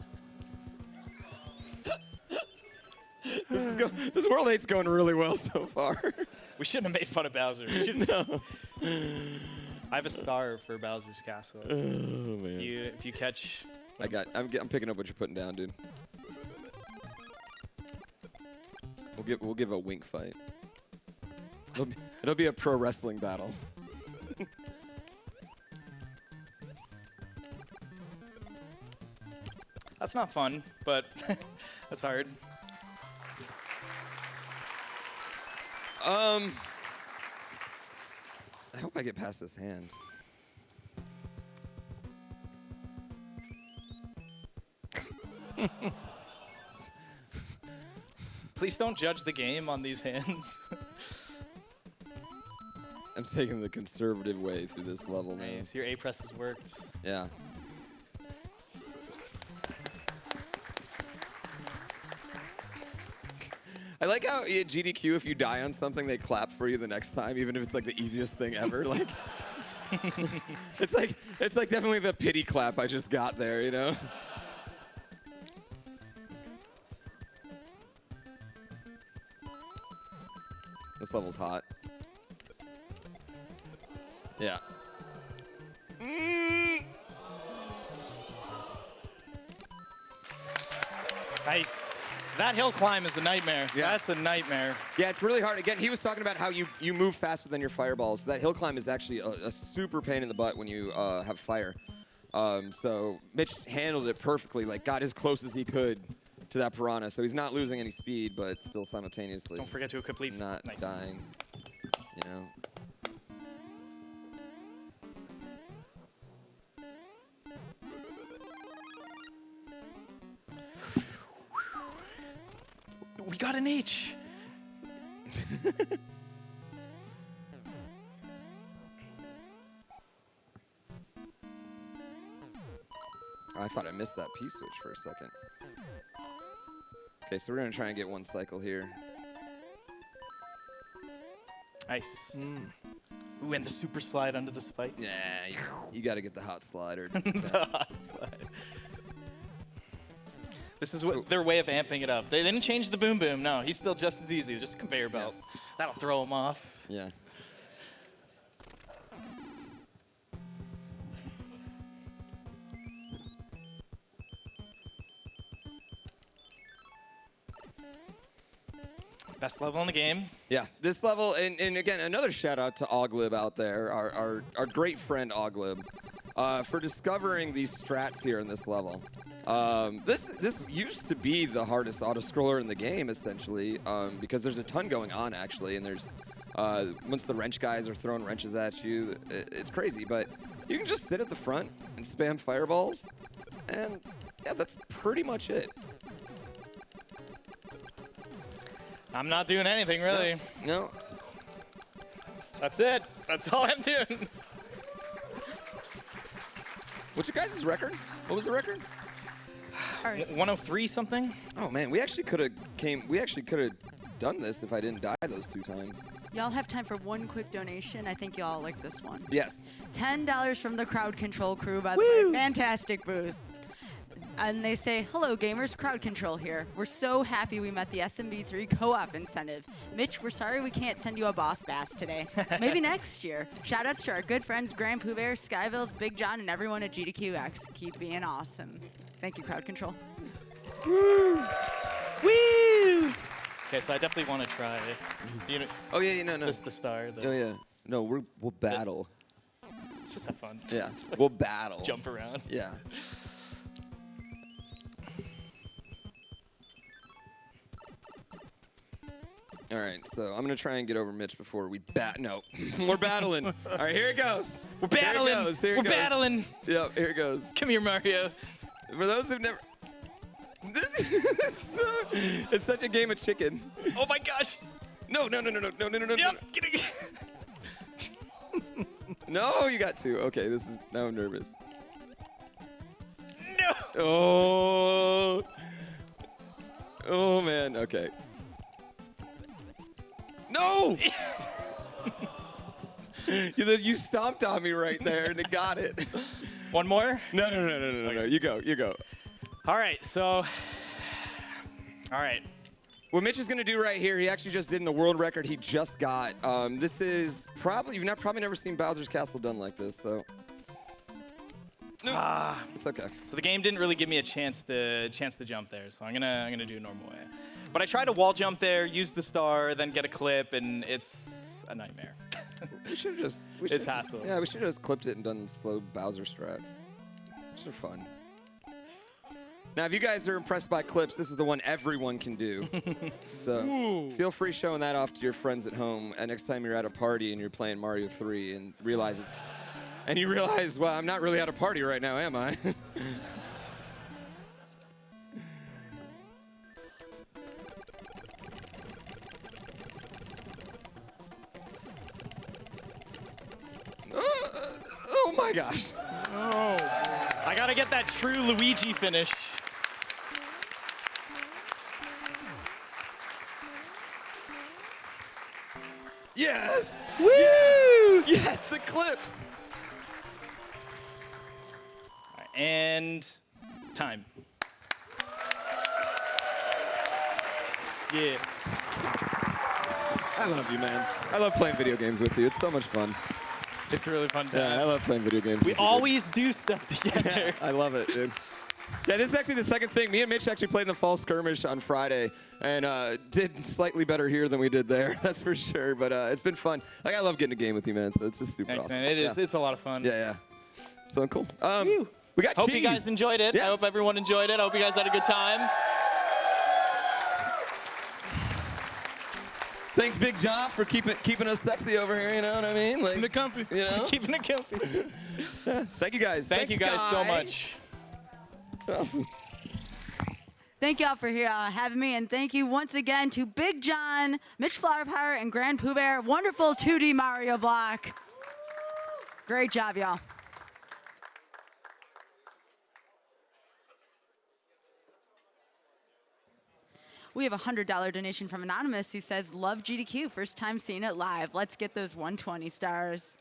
Speaker 2: This World 8's going really well so far.
Speaker 3: We shouldn't have made fun of Bowser. We shouldn't. No. I have a star for Bowser's Castle.
Speaker 2: Oh, man.
Speaker 3: If you catch.
Speaker 2: I'm picking up what you're putting down, dude. We'll give a wink fight. It'll be a pro wrestling battle.
Speaker 3: That's not fun, but that's hard.
Speaker 2: I hope I get past this hand.
Speaker 3: Please don't judge the game on these hands.
Speaker 2: I'm taking the conservative way through this level now.
Speaker 3: Nice. Your A-press has worked.
Speaker 2: Yeah. I like how at GDQ, if you die on something, they clap for you the next time, even if it's like the easiest thing ever. Like, it's like definitely the pity clap I just got there, you know? This level's hot. Yeah.
Speaker 3: Nice. That hill climb is a nightmare.
Speaker 2: Yeah.
Speaker 3: That's a nightmare.
Speaker 2: Yeah, it's really hard. Again, he was talking about how you move faster than your fireballs. So that hill climb is actually a super pain in the butt when you have fire. So Mitch handled it perfectly, like got as close as he could to that piranha. So he's not losing any speed, but still simultaneously
Speaker 3: Don't forget to equip leaf.
Speaker 2: not
Speaker 3: Nice.
Speaker 2: dying, you know?
Speaker 3: We got an H.
Speaker 2: I thought I missed that P-switch for a second. Okay, so we're gonna try and get one cycle here.
Speaker 3: Nice. Ooh, and the super slide under the spike.
Speaker 2: Yeah, you gotta get the hot slider.
Speaker 3: The hot slide. This is what their way of amping it up. They didn't change the boom boom. No, he's still just as easy. Just a conveyor belt. That'll throw him off.
Speaker 2: Yeah.
Speaker 3: Best level in the game.
Speaker 2: Yeah, this level, and again, another shout out to Oglib out there, our great friend Oglib, for discovering these strats here in this level. This used to be the hardest auto-scroller in the game, essentially, because there's a ton going on, actually, and there's, once the wrench guys are throwing wrenches at you, it's crazy, but you can just sit at the front and spam fireballs, and yeah, that's pretty much it.
Speaker 3: I'm not doing anything, really.
Speaker 2: No.
Speaker 3: That's it. That's all I'm doing.
Speaker 2: What's your guys' record? What was the record?
Speaker 1: All right.
Speaker 3: 103 something?
Speaker 2: Oh man, we actually could have done this if I didn't die those 2 times.
Speaker 1: Y'all have time for one quick donation. I think y'all like this one.
Speaker 2: Yes.
Speaker 1: $10 from the Crowd Control crew, by the way. Fantastic booth. And they say, hello gamers, Crowd Control here. We're so happy we met the SMB3 co-op incentive. Mitch, we're sorry we can't send you a boss bass today. Maybe next year. Shoutouts to our good friends GrandPOOBear, Skyvilles, Big John, and everyone at GDQx. Keep being awesome. Thank you, Crowd Control.
Speaker 3: Woo! Woo! Okay, so I definitely want to try. You know,
Speaker 2: Oh yeah, no.
Speaker 3: the star.
Speaker 2: Oh yeah. No, we'll battle.
Speaker 3: Let's just have fun.
Speaker 2: Yeah, we'll battle.
Speaker 3: Jump around.
Speaker 2: Yeah. All right, so I'm gonna try and get over Mitch before we No, we're battling. All right, here it goes.
Speaker 3: We're battling.
Speaker 2: Here it goes.
Speaker 3: Battling.
Speaker 2: Yep, here it goes.
Speaker 3: Come here, Mario.
Speaker 2: For those who've never, it's such a game of chicken.
Speaker 3: Oh my gosh.
Speaker 2: No.
Speaker 3: Yep.
Speaker 2: No, you got 2. Okay, now I'm nervous.
Speaker 3: No.
Speaker 2: Oh man. Okay. No! You stomped on me right there and it got it.
Speaker 3: One more?
Speaker 2: No. You go.
Speaker 3: All right, so. All right.
Speaker 2: What Mitch is going to do right here, he actually just did in the world record he just got. This is probably, probably never seen Bowser's Castle done like this, so. No, it's okay.
Speaker 3: So the game didn't really give me a chance to jump there, so I'm gonna do a normal way. But I tried to wall jump there, use the star, then get a clip, and it's a nightmare.
Speaker 2: We should have just.
Speaker 3: It's hassle.
Speaker 2: Yeah, we should have just clipped it and done slow Bowser strats. Which are fun. Now, if you guys are impressed by clips, this is the one everyone can do. So feel free showing that off to your friends at home. And next time you're at a party and you're playing Mario 3 and you realize, well, I'm not really at a party right now, am I? Oh my gosh.
Speaker 3: Oh. I gotta get that true Luigi finish.
Speaker 2: Yes!
Speaker 3: Woo!
Speaker 2: Yes, the clips!
Speaker 3: And time. Yeah.
Speaker 2: I love you, man. I love playing video games with you. It's so much fun.
Speaker 3: It's really fun time.
Speaker 2: Yeah, I love playing video games.
Speaker 3: We always do stuff together.
Speaker 2: I love it, dude. Yeah, this is actually the second thing. Me and Mitch actually played in the fall skirmish on Friday and did slightly better here than we did there. That's for sure. But it's been fun. Like, I love getting a game with you, man. So it's just super
Speaker 3: Thanks,
Speaker 2: awesome.
Speaker 3: man. It is. Yeah. It's a lot of fun.
Speaker 2: Yeah. So cool. We got
Speaker 3: Hope
Speaker 2: cheese.
Speaker 3: you guys enjoyed it.
Speaker 2: Yeah.
Speaker 3: I hope everyone enjoyed it. I hope you guys had a good time.
Speaker 2: Thanks, Big John, for keeping us sexy over here. You know what I mean? Like,
Speaker 4: Keeping it comfy.
Speaker 2: You know?
Speaker 3: Keeping it comfy.
Speaker 2: Thank you guys.
Speaker 3: Thank you guys so much.
Speaker 2: Awesome.
Speaker 1: Thank y'all for having me, and thank you once again to Big John, MitchFlowerPower, and GrandPOOBear. Wonderful 2D Mario block. Great job, y'all. We have a $100 donation from Anonymous who says, love GDQ, first time seeing it live. Let's get those 120 stars.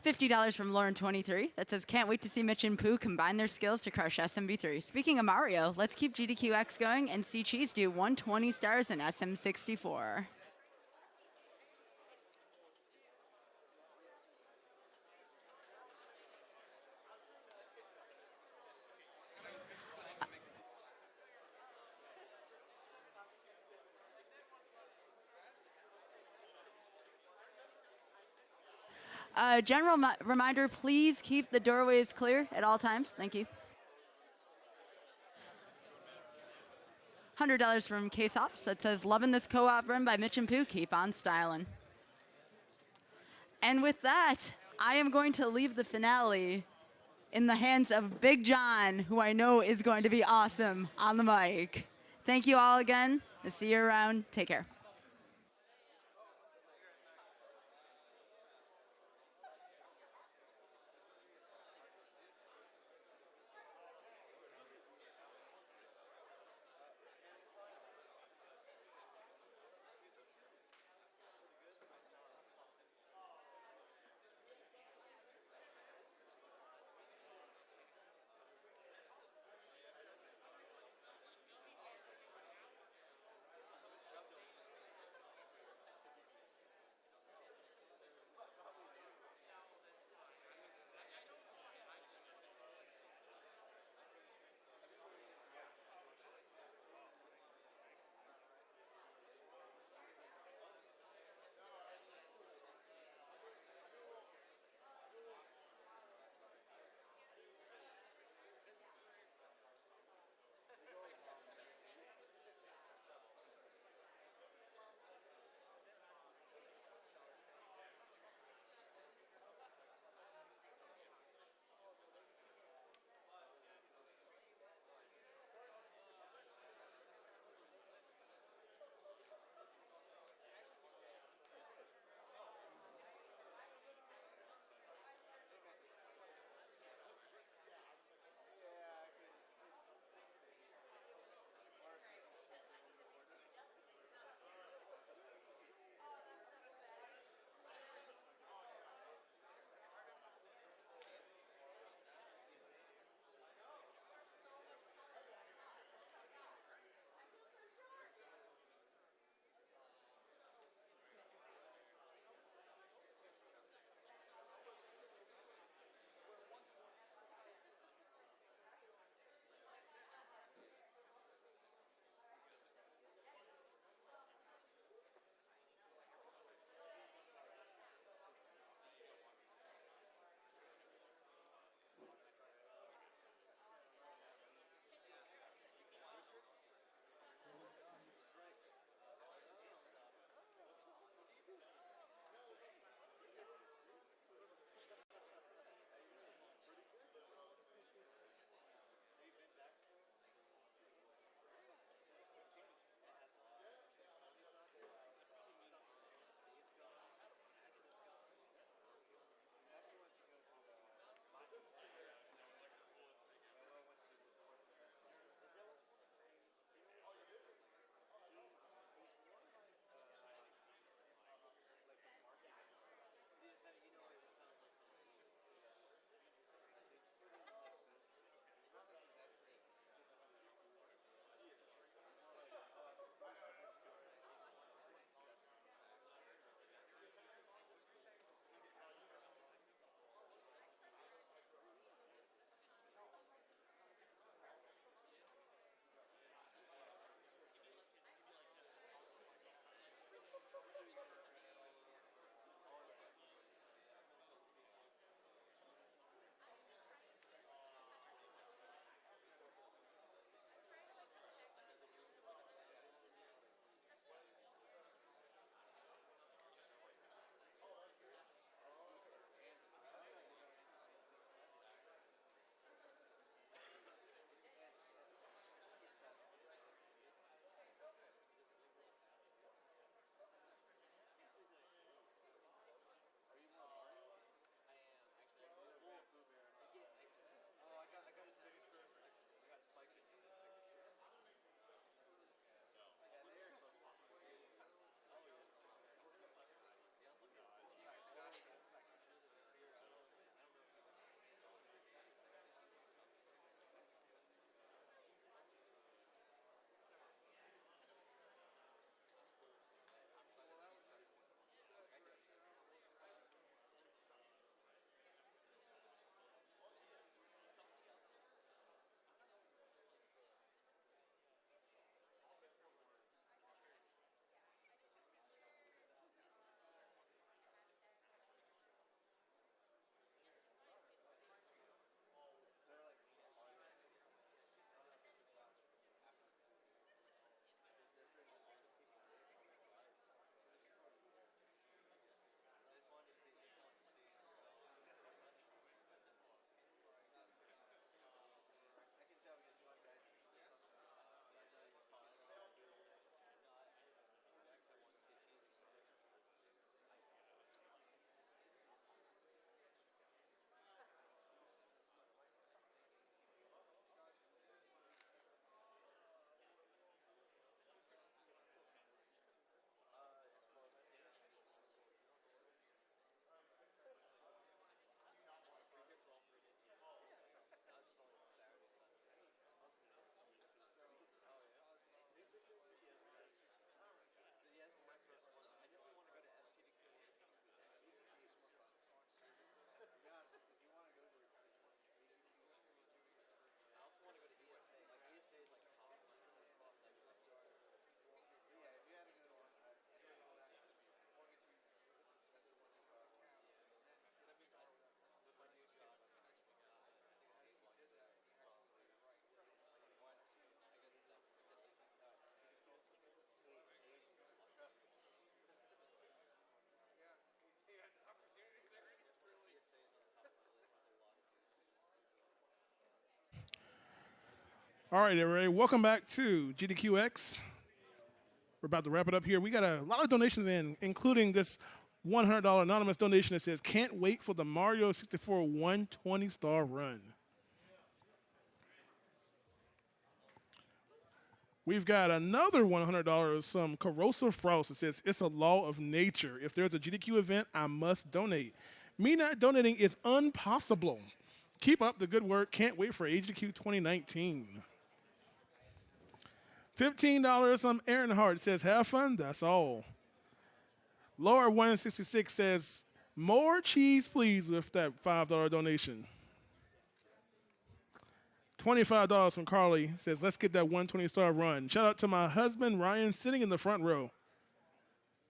Speaker 1: $50 from Lauren23 that says, can't wait to see Mitch and Pooh combine their skills to crush SMB3. Speaking of Mario, let's keep GDQx going and see Cheese do 120 stars in SM64. General reminder, please keep the doorways clear at all times. Thank you. $100 from Case Ops that says, loving this co-op run by Mitch and Pooh. Keep on styling. And with that, I am going to leave the finale in the hands of Big John, who I know is going to be awesome on the mic. Thank you all again. I'll see you around. Take care.
Speaker 4: All right, everybody. Welcome back to GDQx. We're about to wrap it up here. We got a lot of donations in, including this $100 anonymous donation that says, "Can't wait for the Mario 64 120-star run." We've got another $100, some corrosive frost that says, "It's a law of nature. If there's a GDQ event, I must donate. Me not donating is impossible. Keep up the good work. Can't wait for GDQ 2019. $15 from Aaron Hart says, "Have fun, that's all." Laura 166 says, "More cheese, please," with that $5 donation. $25 from Carly says, "Let's get that 120-star run. Shout out to my husband, Ryan, sitting in the front row."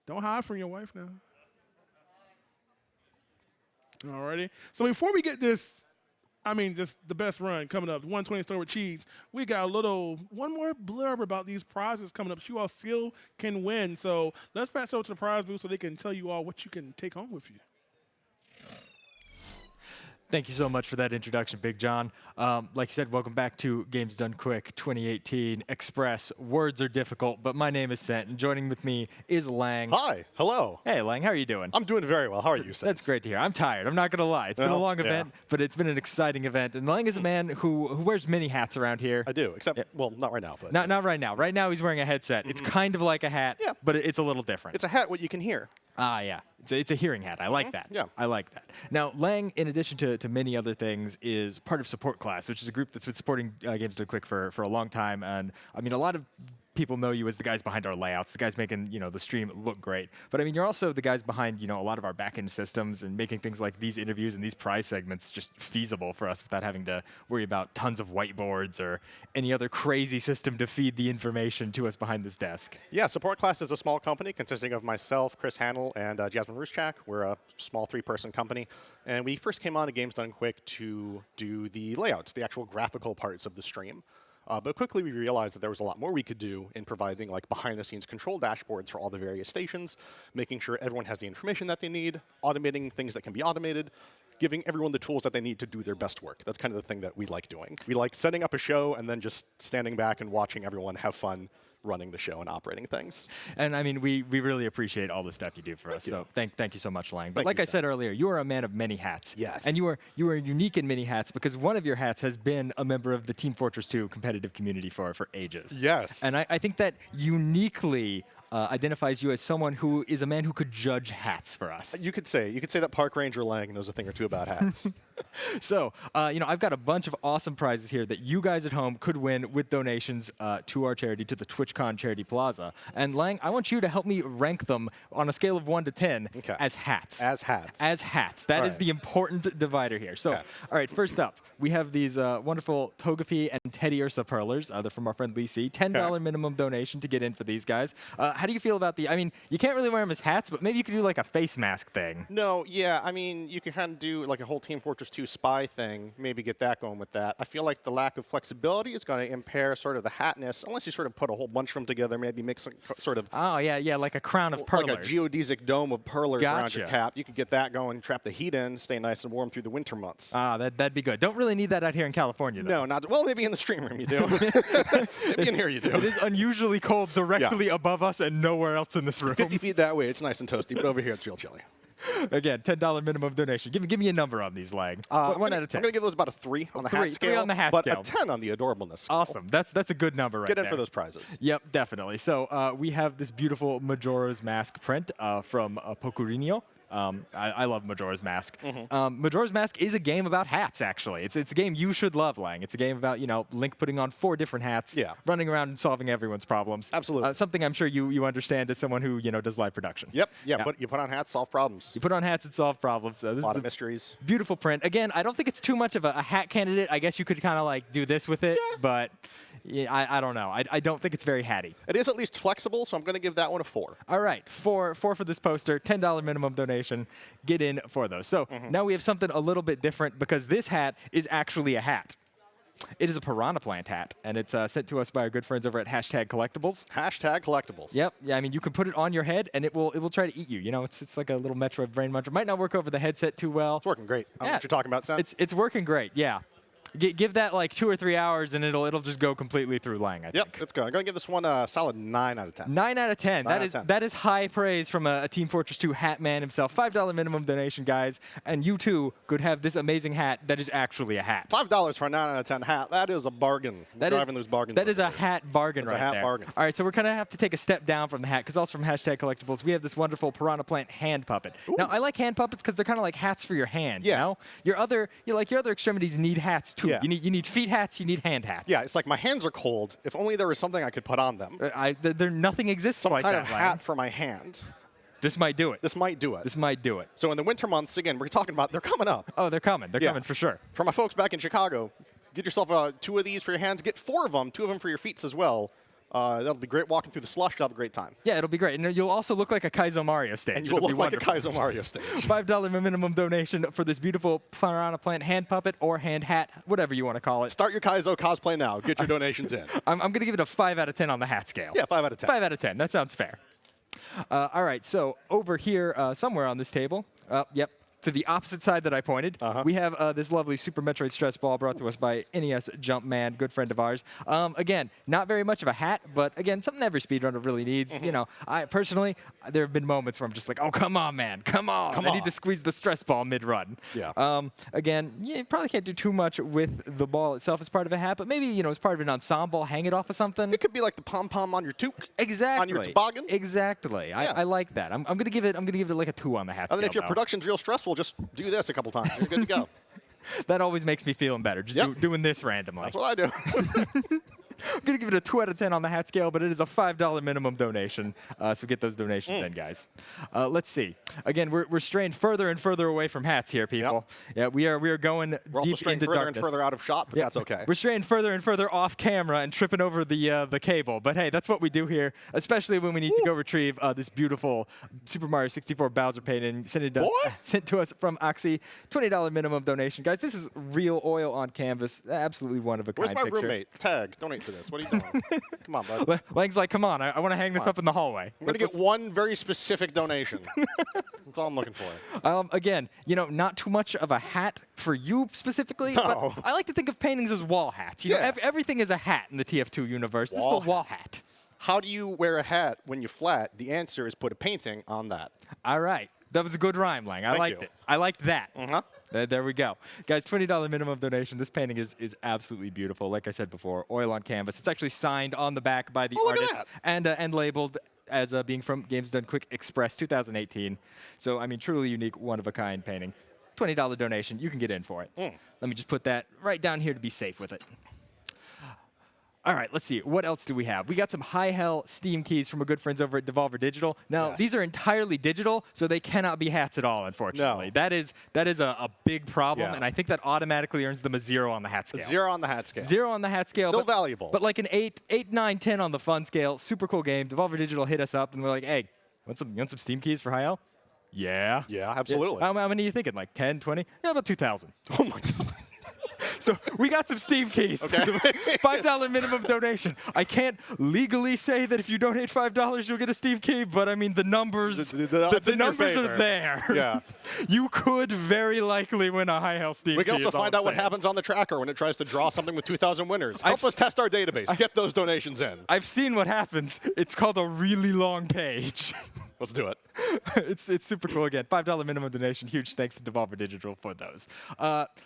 Speaker 4: Don't hide from your wife now. Alrighty. So before we get this, just the best run coming up, 120-star with cheese, we got one more blurb about these prizes coming up that you all still can win. So let's pass over to the prize booth so they can tell you all what you can take home with you.
Speaker 5: Thank you so much for that introduction, Big John. Like you said, welcome back to Games Done Quick 2018 Express. Words are difficult, but my name is Sent, and joining with me is Lang.
Speaker 6: Hi. Hello.
Speaker 5: Hey, Lang, how are you doing?
Speaker 6: I'm doing very well. How are you, Sent?
Speaker 5: That's great to hear. I'm tired. I'm not going to lie. It's been a long event, but it's been an exciting event. And Lang is a man who wears many hats around here.
Speaker 6: I do, except, well, not right now. But
Speaker 5: Not right now. Right now, he's wearing a headset. It's kind of like a hat, but it's a little different.
Speaker 6: it's a hat what you can hear.
Speaker 5: Ah, yeah. It's a hearing hat. I like that.
Speaker 6: Yeah.
Speaker 5: I like that. Now, Lang, in addition to many other things, is part of Support Class, which is a group that's been supporting Games Done Quick for a long time. And, a lot of people know you as the guys behind our layouts, the guys making, the stream look great. But, you're also the guys behind, a lot of our back-end systems and making things like these interviews and these prize segments just feasible for us without having to worry about tons of whiteboards or any other crazy system to feed the information to us behind this desk.
Speaker 6: Yeah, Support Class is a small company consisting of myself, Chris Handel, and Jasmine Ruschak. We're a small 3-person company. And we first came on to Games Done Quick to do the layouts, the actual graphical parts of the stream. But quickly we realized that there was a lot more we could do in providing behind-the-scenes control dashboards for all the various stations, making sure everyone has the information that they need, automating things that can be automated, giving everyone the tools that they need to do their best work. That's kind of the thing that we like doing. We like setting up a show and then just standing back and watching everyone have fun running the show and operating things.
Speaker 5: And we really appreciate all the stuff you do for us. So thank you so much, Lang. But like I said earlier, you are a man of many hats.
Speaker 6: Yes.
Speaker 5: And you are unique in many hats because one of your hats has been a member of the Team Fortress 2 competitive community for ages.
Speaker 6: Yes.
Speaker 5: And I think that uniquely identifies you as someone who is a man who could judge hats for us.
Speaker 6: You could say that Park Ranger Lang knows a thing or two about hats.
Speaker 5: So, I've got a bunch of awesome prizes here that you guys at home could win with donations to our charity, to the TwitchCon Charity Plaza. And Lang, I want you to help me rank them on a scale of 1 to 10 as hats.
Speaker 6: As hats.
Speaker 5: As hats. That is the important divider here. So, all right, first up, we have these wonderful Togepi and Teddy Ursa Perlers. They're from our friend Lee C. $10 minimum donation to get in for these guys. How do you feel about you can't really wear them as hats, but maybe you could do like a face mask thing.
Speaker 6: No, yeah, you can kind of do like a whole Team Fortress 2 spy thing, maybe get that going with that. I feel like the lack of flexibility is going to impair sort of the hatness, unless you sort of put a whole bunch of them together, maybe make some sort of...
Speaker 5: Oh, yeah, like a crown of perlers.
Speaker 6: Like a geodesic dome of perlers around your cap. You could get that going, trap the heat in, stay nice and warm through the winter months.
Speaker 5: Ah, that'd be good. Don't really need that out here in California, though.
Speaker 6: No, not... Well, maybe in the stream room you do. In here you do.
Speaker 5: It is unusually cold directly above us and nowhere else in this room.
Speaker 6: 50 feet that way, it's nice and toasty, but over here it's real chilly.
Speaker 5: Again, $10 minimum donation. Give me a number on these, Lang. 1 out of 10.
Speaker 6: I'm going to give those about a 3 on the hat scale.
Speaker 5: 3 on the hat
Speaker 6: but
Speaker 5: scale.
Speaker 6: a 10 on the adorableness scale.
Speaker 5: Awesome. That's a good number right there.
Speaker 6: Get in for those prizes.
Speaker 5: Yep, definitely. So we have this beautiful Majora's Mask print from Pocurinho. I love Majora's Mask. Majora's Mask is a game about hats, actually. It's a game you should love, Lang. It's a game about, Link putting on 4 different hats, running around and solving everyone's problems.
Speaker 6: Absolutely.
Speaker 5: Something I'm sure you understand as someone who, does live production.
Speaker 6: Yep, but you put on hats, solve problems.
Speaker 5: You put on hats and solve problems. This
Speaker 6: a lot
Speaker 5: is
Speaker 6: of mysteries.
Speaker 5: Beautiful print. Again, I don't think it's too much of a hat candidate. I guess you could kind of do this with it, but I don't know. I don't think it's very hatty.
Speaker 6: It is at least flexible, so I'm going to give that one a 4.
Speaker 5: All right, 4 for this poster, $10 minimum donation. Get in for those. So now we have something a little bit different because this hat is actually a hat. It is a piranha plant hat, and it's sent to us by our good friends over at #Collectibles.
Speaker 6: #Collectibles.
Speaker 5: Yep. Yeah, you can put it on your head, and it will try to eat you. It's like a little Metroid brain muncher. Might not work over the headset too well.
Speaker 6: It's working great. I don't know what you're talking about, Sam.
Speaker 5: It's working great, yeah. Give that like 2 or 3 hours, and it'll just go completely through Lang, I think.
Speaker 6: Yep, it's good. I'm going to give this one a solid 9 out of 10.
Speaker 5: 9 out of 10.
Speaker 6: 9 out of 10.
Speaker 5: That is high praise from a Team Fortress 2 hat man himself. $5 minimum donation, guys, and you too could have this amazing hat that is actually a hat.
Speaker 6: $5 for a 9 out of 10 hat. That is a bargain. Driving those bargains.
Speaker 5: That is a hat bargain
Speaker 6: That's
Speaker 5: right
Speaker 6: a hat
Speaker 5: there.
Speaker 6: bargain.
Speaker 5: All right, so we're going to have to take a step down from the hat, because also from Hashtag Collectibles, we have this wonderful Piranha Plant hand puppet.
Speaker 6: Ooh.
Speaker 5: Now, I like hand puppets because they're kind of like hats for your hand,
Speaker 6: Yeah.
Speaker 5: you know? Your other extremities need hats, too.
Speaker 6: Yeah.
Speaker 5: You need feet hats, you need hand hats.
Speaker 6: Yeah, it's like my hands are cold. If only there was something I could put on them.
Speaker 5: Nothing exists
Speaker 6: Some
Speaker 5: like
Speaker 6: kind
Speaker 5: that,
Speaker 6: of
Speaker 5: Lang.
Speaker 6: hat for my hand.
Speaker 5: This might do it.
Speaker 6: This might do it.
Speaker 5: This might do it.
Speaker 6: So in the winter months, again, we're talking about, they're coming up.
Speaker 5: Oh, they're coming. They're
Speaker 6: Yeah.
Speaker 5: coming for sure.
Speaker 6: For my folks back in Chicago, get yourself 2 of these for your hands. Get 4 of them, 2 of them for your feet as well. That'll be great. Walking through the slush, you'll have a great time.
Speaker 5: Yeah, it'll be great. And you'll also look like a Kaizo Mario stage.
Speaker 6: And you'll
Speaker 5: It'll be
Speaker 6: look like a
Speaker 5: wonderful.
Speaker 6: Kaizo Mario stage.
Speaker 5: $5 minimum donation for this beautiful Piranha Plant hand puppet or hand hat, whatever you want to call it.
Speaker 6: Start your Kaizo cosplay now. Get your donations in.
Speaker 5: I'm going to give it a 5 out of 10 on the hat scale.
Speaker 6: Yeah, 5 out of 10.
Speaker 5: 5 out of 10. That sounds fair. All right, so over here, somewhere on this table, yep, to the opposite side that I pointed, we have this lovely Super Metroid Stress Ball brought to us by NES Jumpman, good friend of ours. Again, not very much of a hat, but again, something every speedrunner really needs. You know, I personally, there have been moments where I'm just like, oh, come on, man, come on. I need to squeeze the stress ball mid-run.
Speaker 6: Yeah.
Speaker 5: Again, you probably can't do too much with the ball itself as part of a hat, but maybe, you know, as part of an ensemble, hang it off of something.
Speaker 6: It could be like the pom-pom on your toque.
Speaker 5: Exactly.
Speaker 6: On your toboggan.
Speaker 5: Exactly.
Speaker 6: Yeah.
Speaker 5: I like that. I'm gonna give it like a 2 on the hat
Speaker 6: And then
Speaker 5: scale,
Speaker 6: if your
Speaker 5: though.
Speaker 6: production's real stressful, just do this a couple times. You're good to go.
Speaker 5: That always makes me feeling better, just doing this randomly.
Speaker 6: That's what I do.
Speaker 5: I'm going to give it a 2 out of 10 on the hat scale, but it is a $5 minimum donation. So get those donations in, guys. Let's see. Again, we're straying further and further away from hats here, people. Yeah, we are going
Speaker 6: We're also
Speaker 5: deep
Speaker 6: straying
Speaker 5: into
Speaker 6: further
Speaker 5: darkness.
Speaker 6: and further out of shot, but that's okay.
Speaker 5: We're straying further and further off camera and tripping over the cable. But hey, that's what we do here, especially when we need to go retrieve this beautiful Super Mario 64 Bowser painting sent to us from Oxy. $20 minimum donation. Guys, this is real oil on canvas. Absolutely one-of-a-kind
Speaker 6: Where's my
Speaker 5: picture.
Speaker 6: roommate? Tag, donate to this. What are you doing? Come on, bud.
Speaker 5: Lang's like, come on, I want to hang this up in the hallway.
Speaker 6: I'm going to get one very specific donation. That's all I'm looking for.
Speaker 5: Again, you know, not too much of a hat for you specifically,
Speaker 6: No.
Speaker 5: but I like to think of paintings as wall hats. You know, everything is a hat in the TF2 universe. This is a wall hat.
Speaker 6: How do you wear a hat when you're flat? The answer is put a painting on that.
Speaker 5: All right. That was a good rhyme, Lang. I liked
Speaker 6: you.
Speaker 5: it. I liked that.
Speaker 6: Uh-huh.
Speaker 5: There we go. Guys, $20 minimum donation. This painting is absolutely beautiful. Like I said before, oil on canvas. It's actually signed on the back by the
Speaker 6: Oh, look at
Speaker 5: artist and labeled as being from Games Done Quick Express 2018. So, I mean, truly unique, one-of-a-kind painting. $20 donation. You can get in for it. Let me just put that right down here to be safe with it. All right, let's see. What else do we have? We got some high-hell Steam keys from our good friends over at Devolver Digital. Now, these are entirely digital, so they cannot be hats at all, unfortunately.
Speaker 6: No.
Speaker 5: That is a big problem,
Speaker 6: Yeah.
Speaker 5: and I think that automatically earns them a 0 on the hat scale.
Speaker 6: 0 on the hat scale.
Speaker 5: 0 on the hat scale.
Speaker 6: Still valuable.
Speaker 5: But like an 8, 9, 10 on the fun scale. Super cool game. Devolver Digital hit us up, and we're like, hey, you want some Steam keys for high-hell? Yeah.
Speaker 6: Yeah, absolutely.
Speaker 5: How many are you thinking? Like 10, 20? Yeah, about 2,000.
Speaker 6: Oh, my God.
Speaker 5: So we got some Steam keys.
Speaker 6: Okay.
Speaker 5: $5 minimum donation. I can't legally say that if you donate $5, you'll get a Steam key, but I mean the numbers.
Speaker 6: It's
Speaker 5: The
Speaker 6: in your
Speaker 5: numbers are
Speaker 6: favor.
Speaker 5: there.
Speaker 6: Yeah.
Speaker 5: You could very likely win a high-hell Steam
Speaker 6: We
Speaker 5: key.
Speaker 6: can also
Speaker 5: is all
Speaker 6: find
Speaker 5: I'm
Speaker 6: out what
Speaker 5: saying.
Speaker 6: happens on the tracker when it tries to draw something with 2,000 winners. Help us test our database. Get those donations in.
Speaker 5: I've seen what happens. It's called a really long page.
Speaker 6: Let's do it.
Speaker 5: It's super cool again. $5 minimum donation. Huge thanks to Devolver Digital for those.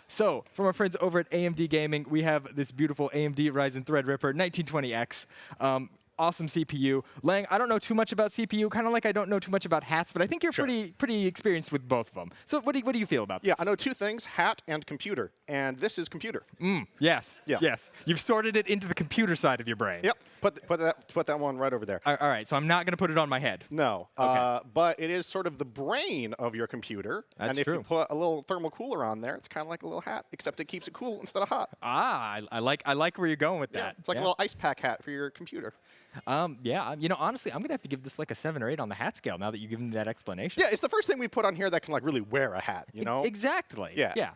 Speaker 5: So from our friends over at AMD Gaming, we have this beautiful AMD Ryzen Threadripper 1920X. Awesome CPU. Lang, I don't know too much about CPU, kind of like I don't know too much about hats, but I think you're pretty experienced with both of them. So what do you feel about this?
Speaker 6: Yeah, I know 2 things, hat and computer. And this is computer.
Speaker 5: Yes.
Speaker 6: Yeah.
Speaker 5: Yes. You've sorted it into the computer side of your brain.
Speaker 6: Yep. Put that one right over there.
Speaker 5: All right. So I'm not going to put it on my head.
Speaker 6: No.
Speaker 5: Okay.
Speaker 6: But it is sort of the brain of your computer.
Speaker 5: That's
Speaker 6: and if
Speaker 5: true.
Speaker 6: you put a little thermal cooler on there, it's kind of like a little hat, except it keeps it cool instead of hot.
Speaker 5: I like where you're going with
Speaker 6: Yeah,
Speaker 5: that.
Speaker 6: it's like a little ice pack hat for your computer.
Speaker 5: Yeah, you know, honestly, I'm going to have to give this like a 7 or 8 on the hat scale now that you've given me that explanation.
Speaker 6: Yeah, it's the first thing we put on here that can like really wear a hat, you know?
Speaker 5: Exactly.
Speaker 6: Yeah.
Speaker 5: Yeah.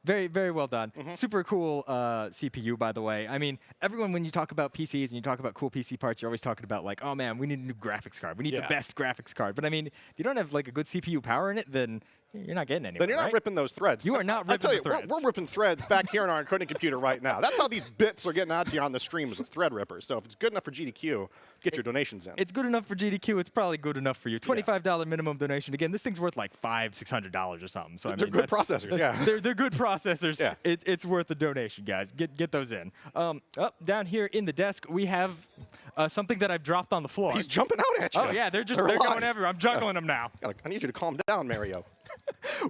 Speaker 5: Very, very well done. Super cool CPU, by the way. I mean, everyone, when you talk about PCs and you talk about cool PC parts, you're always talking about like, oh man, we need a new graphics card. We need the best graphics card. But I mean, if you don't have like a good CPU power in it, then you're not getting anywhere.
Speaker 6: Then you're not
Speaker 5: right?
Speaker 6: ripping those threads.
Speaker 5: You are not
Speaker 6: I tell
Speaker 5: ripping
Speaker 6: you,
Speaker 5: the threads.
Speaker 6: we're ripping threads back here on our encoding computer right now. That's how these bits are getting out to you on the stream as a thread ripper. So if it's good enough for GDQ, get your donations in.
Speaker 5: It's good enough for GDQ. It's probably good enough for you. $25 minimum donation. Again, this thing's worth like $500-$600 or something. So I
Speaker 6: They're
Speaker 5: mean,
Speaker 6: good processors, yeah.
Speaker 5: They're good processors.
Speaker 6: Yeah.
Speaker 5: It's worth the donation, guys. Get those in. Up down here in the desk, we have something that I've dropped on the floor.
Speaker 6: He's jumping out at you.
Speaker 5: Oh yeah, they're
Speaker 6: alive.
Speaker 5: going everywhere. I'm juggling them now.
Speaker 6: I need you to calm down, Mario.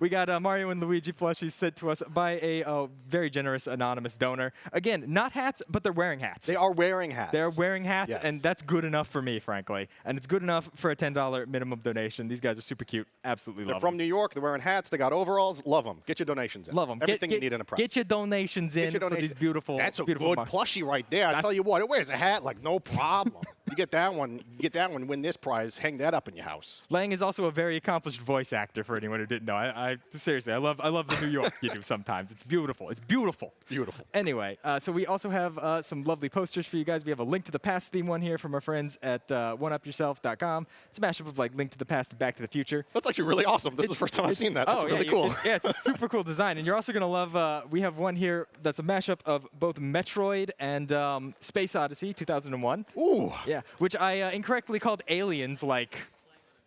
Speaker 5: We got Mario and Luigi plushies sent to us by a very generous anonymous donor. Again, not hats, but they're wearing hats.
Speaker 6: They are wearing hats.
Speaker 5: They're wearing hats,
Speaker 6: Yes.
Speaker 5: and that's good enough for me, frankly. And it's good enough for a $10 minimum donation. These guys are super cute. Absolutely
Speaker 6: They're
Speaker 5: love
Speaker 6: from
Speaker 5: them.
Speaker 6: New York. They're wearing hats. They got overalls. Love them. Get your donations in.
Speaker 5: Love them.
Speaker 6: Everything you need in a prize.
Speaker 5: Get your donations in
Speaker 6: Get your
Speaker 5: for
Speaker 6: donations.
Speaker 5: these beautiful,
Speaker 6: That's a
Speaker 5: beautiful
Speaker 6: good
Speaker 5: marks.
Speaker 6: plushie right there. I
Speaker 5: That's-
Speaker 6: tell you what, it wears a hat like no problem. You get that one. You get that one. Win this prize. Hang that up in your house.
Speaker 5: Lang is also a very accomplished voice actor. For anyone who didn't know, I seriously, I love the New York you do sometimes. It's beautiful. It's beautiful.
Speaker 6: Beautiful.
Speaker 5: Anyway, so we also have some lovely posters for you guys. We have a Link to the Past theme one here from our friends at oneupyourself.com. It's a mashup of like Link to the Past and Back to the Future.
Speaker 6: That's actually really awesome. This is the first time I've seen that. That's really cool.
Speaker 5: It's a super cool design, and you're also gonna love. We have one here that's a mashup of both Metroid and Space Odyssey 2001.
Speaker 6: Ooh.
Speaker 5: Yeah, which I incorrectly called Aliens like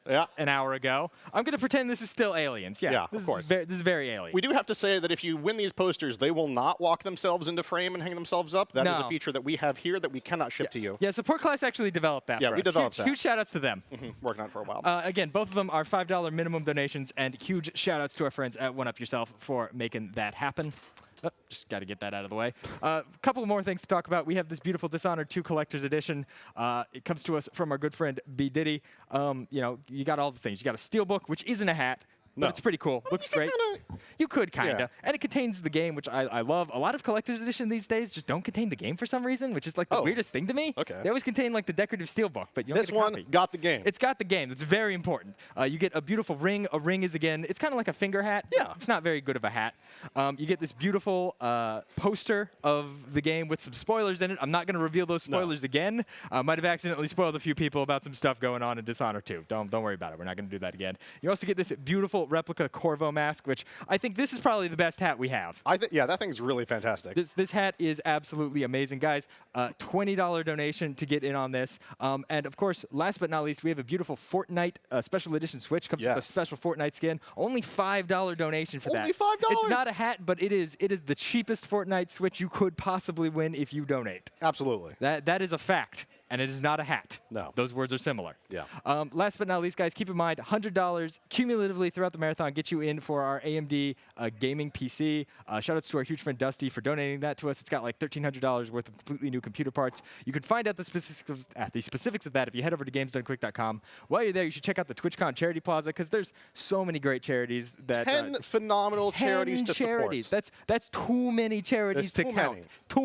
Speaker 6: Yeah.
Speaker 5: an hour ago. I'm gonna pretend this is still Aliens. Yeah,
Speaker 6: Yeah,
Speaker 5: this
Speaker 6: of course.
Speaker 5: This is very Alien.
Speaker 6: We do have to say that if you win these posters, they will not walk themselves into frame and hang themselves up. That is a
Speaker 5: No.
Speaker 6: feature that we have here that we cannot ship to you.
Speaker 5: Yeah, Support Class actually developed that.
Speaker 6: Yeah,
Speaker 5: for
Speaker 6: we
Speaker 5: us.
Speaker 6: developed
Speaker 5: huge,
Speaker 6: that.
Speaker 5: Huge shout outs to them.
Speaker 6: Working on it for a while.
Speaker 5: Again, both of them are $5 minimum donations, and huge shout outs to our friends at One Up Yourself for making that happen. Just got to get that out of the way. A couple more things to talk about. We have this beautiful Dishonored 2 Collector's Edition. It comes to us from our good friend B. Diddy. You know, you got all the things. You got a steelbook, which isn't a hat, but
Speaker 6: No.
Speaker 5: it's pretty cool. Looks great. You could, kind of.
Speaker 6: Yeah.
Speaker 5: And it contains the game, which I love. A lot of Collector's Edition these days just don't contain the game for some reason, which is like the
Speaker 6: Oh.
Speaker 5: weirdest thing to me.
Speaker 6: Okay.
Speaker 5: They always contain like the decorative steelbook, but you don't
Speaker 6: This
Speaker 5: get a
Speaker 6: one
Speaker 5: copy.
Speaker 6: got the game.
Speaker 5: It's got the game. That's very important. You get a beautiful ring. A ring is, again, it's kind of like a finger hat.
Speaker 6: Yeah.
Speaker 5: It's not very good of a hat. You get this beautiful poster of the game with some spoilers in it. I'm not going to reveal those spoilers again. Might have accidentally spoiled a few people about some stuff going on in Dishonored 2. Don't worry about it. We're not going to do that again. You also get this beautiful replica Corvo mask, which I think this is probably the best hat we have.
Speaker 6: Yeah, that thing's really fantastic.
Speaker 5: This hat is absolutely amazing, guys. $20 donation to get in on this. And of course, last but not least, we have a beautiful Fortnite special edition Switch. Comes with a
Speaker 6: Yes.
Speaker 5: special Fortnite skin. Only $5 donation for that.
Speaker 6: Only $5?
Speaker 5: It's not a hat, but it is the cheapest Fortnite Switch you could possibly win if you donate.
Speaker 6: Absolutely.
Speaker 5: That is a fact. And it is not a hat.
Speaker 6: No.
Speaker 5: Those words are similar.
Speaker 6: Yeah.
Speaker 5: Last but not least, guys, keep in mind, $100 cumulatively throughout the marathon get you in for our AMD gaming PC. Shout outs to our huge friend Dusty for donating that to us. It's got like $1,300 worth of completely new computer parts. You can find out the specifics of that if you head over to gamesdonequick.com. While you're there, you should check out the TwitchCon Charity Plaza because there's so many great charities that
Speaker 6: 10 phenomenal
Speaker 5: 10
Speaker 6: charities to
Speaker 5: charities.
Speaker 6: support.
Speaker 5: That's too many charities
Speaker 6: There's
Speaker 5: to
Speaker 6: too
Speaker 5: count.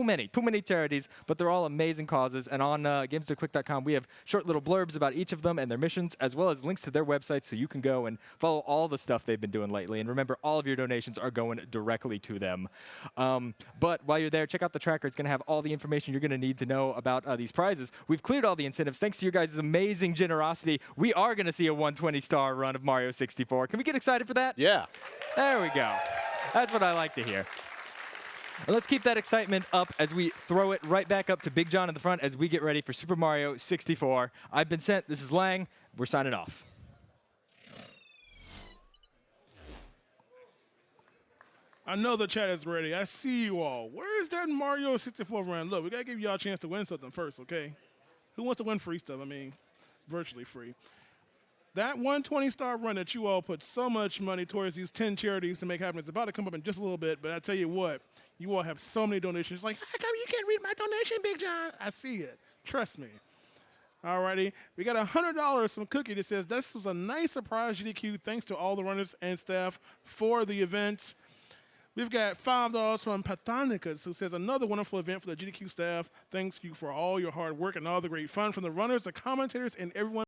Speaker 6: many.
Speaker 5: Too many charities, but they're all amazing causes. And on gamesdonequick.com, we have short little blurbs about each of them and their missions, as well as links to their websites so you can go and follow all the stuff they've been doing lately. And remember, all of your donations are going directly to them. But while you're there, check out the tracker. It's going to have all the information you're going to need to know about these prizes. We've cleared all the incentives. Thanks to your guys' amazing generosity, we are going to see a 120-star run of Mario 64. Can we get excited for that?
Speaker 6: Yeah.
Speaker 5: There we go. That's what I like to hear. And let's keep that excitement up as we throw it right back up to Big John in the front as we get ready for Super Mario 64. I've been sent. This is Lang. We're signing off.
Speaker 4: I know the chat is ready. I see you all. Where is that Mario 64 run? Look, we got to give y'all a chance to win something first, okay? Who wants to win free stuff? I mean, virtually free. That 120-star run that you all put so much money towards these 10 charities to make happen, it's about to come up in just a little bit, but I tell you what, you all have so many donations. Like, how come you can't read my donation, Big John? I see it. Trust me. Alrighty, we got $100 from Cookie that says, this was a nice surprise, GDQ. Thanks to all the runners and staff for the events. We've got $5 from Pathonicus, who says, another wonderful event for the GDQ staff. Thanks you for all your hard work and all the great fun from the runners, the commentators, and everyone.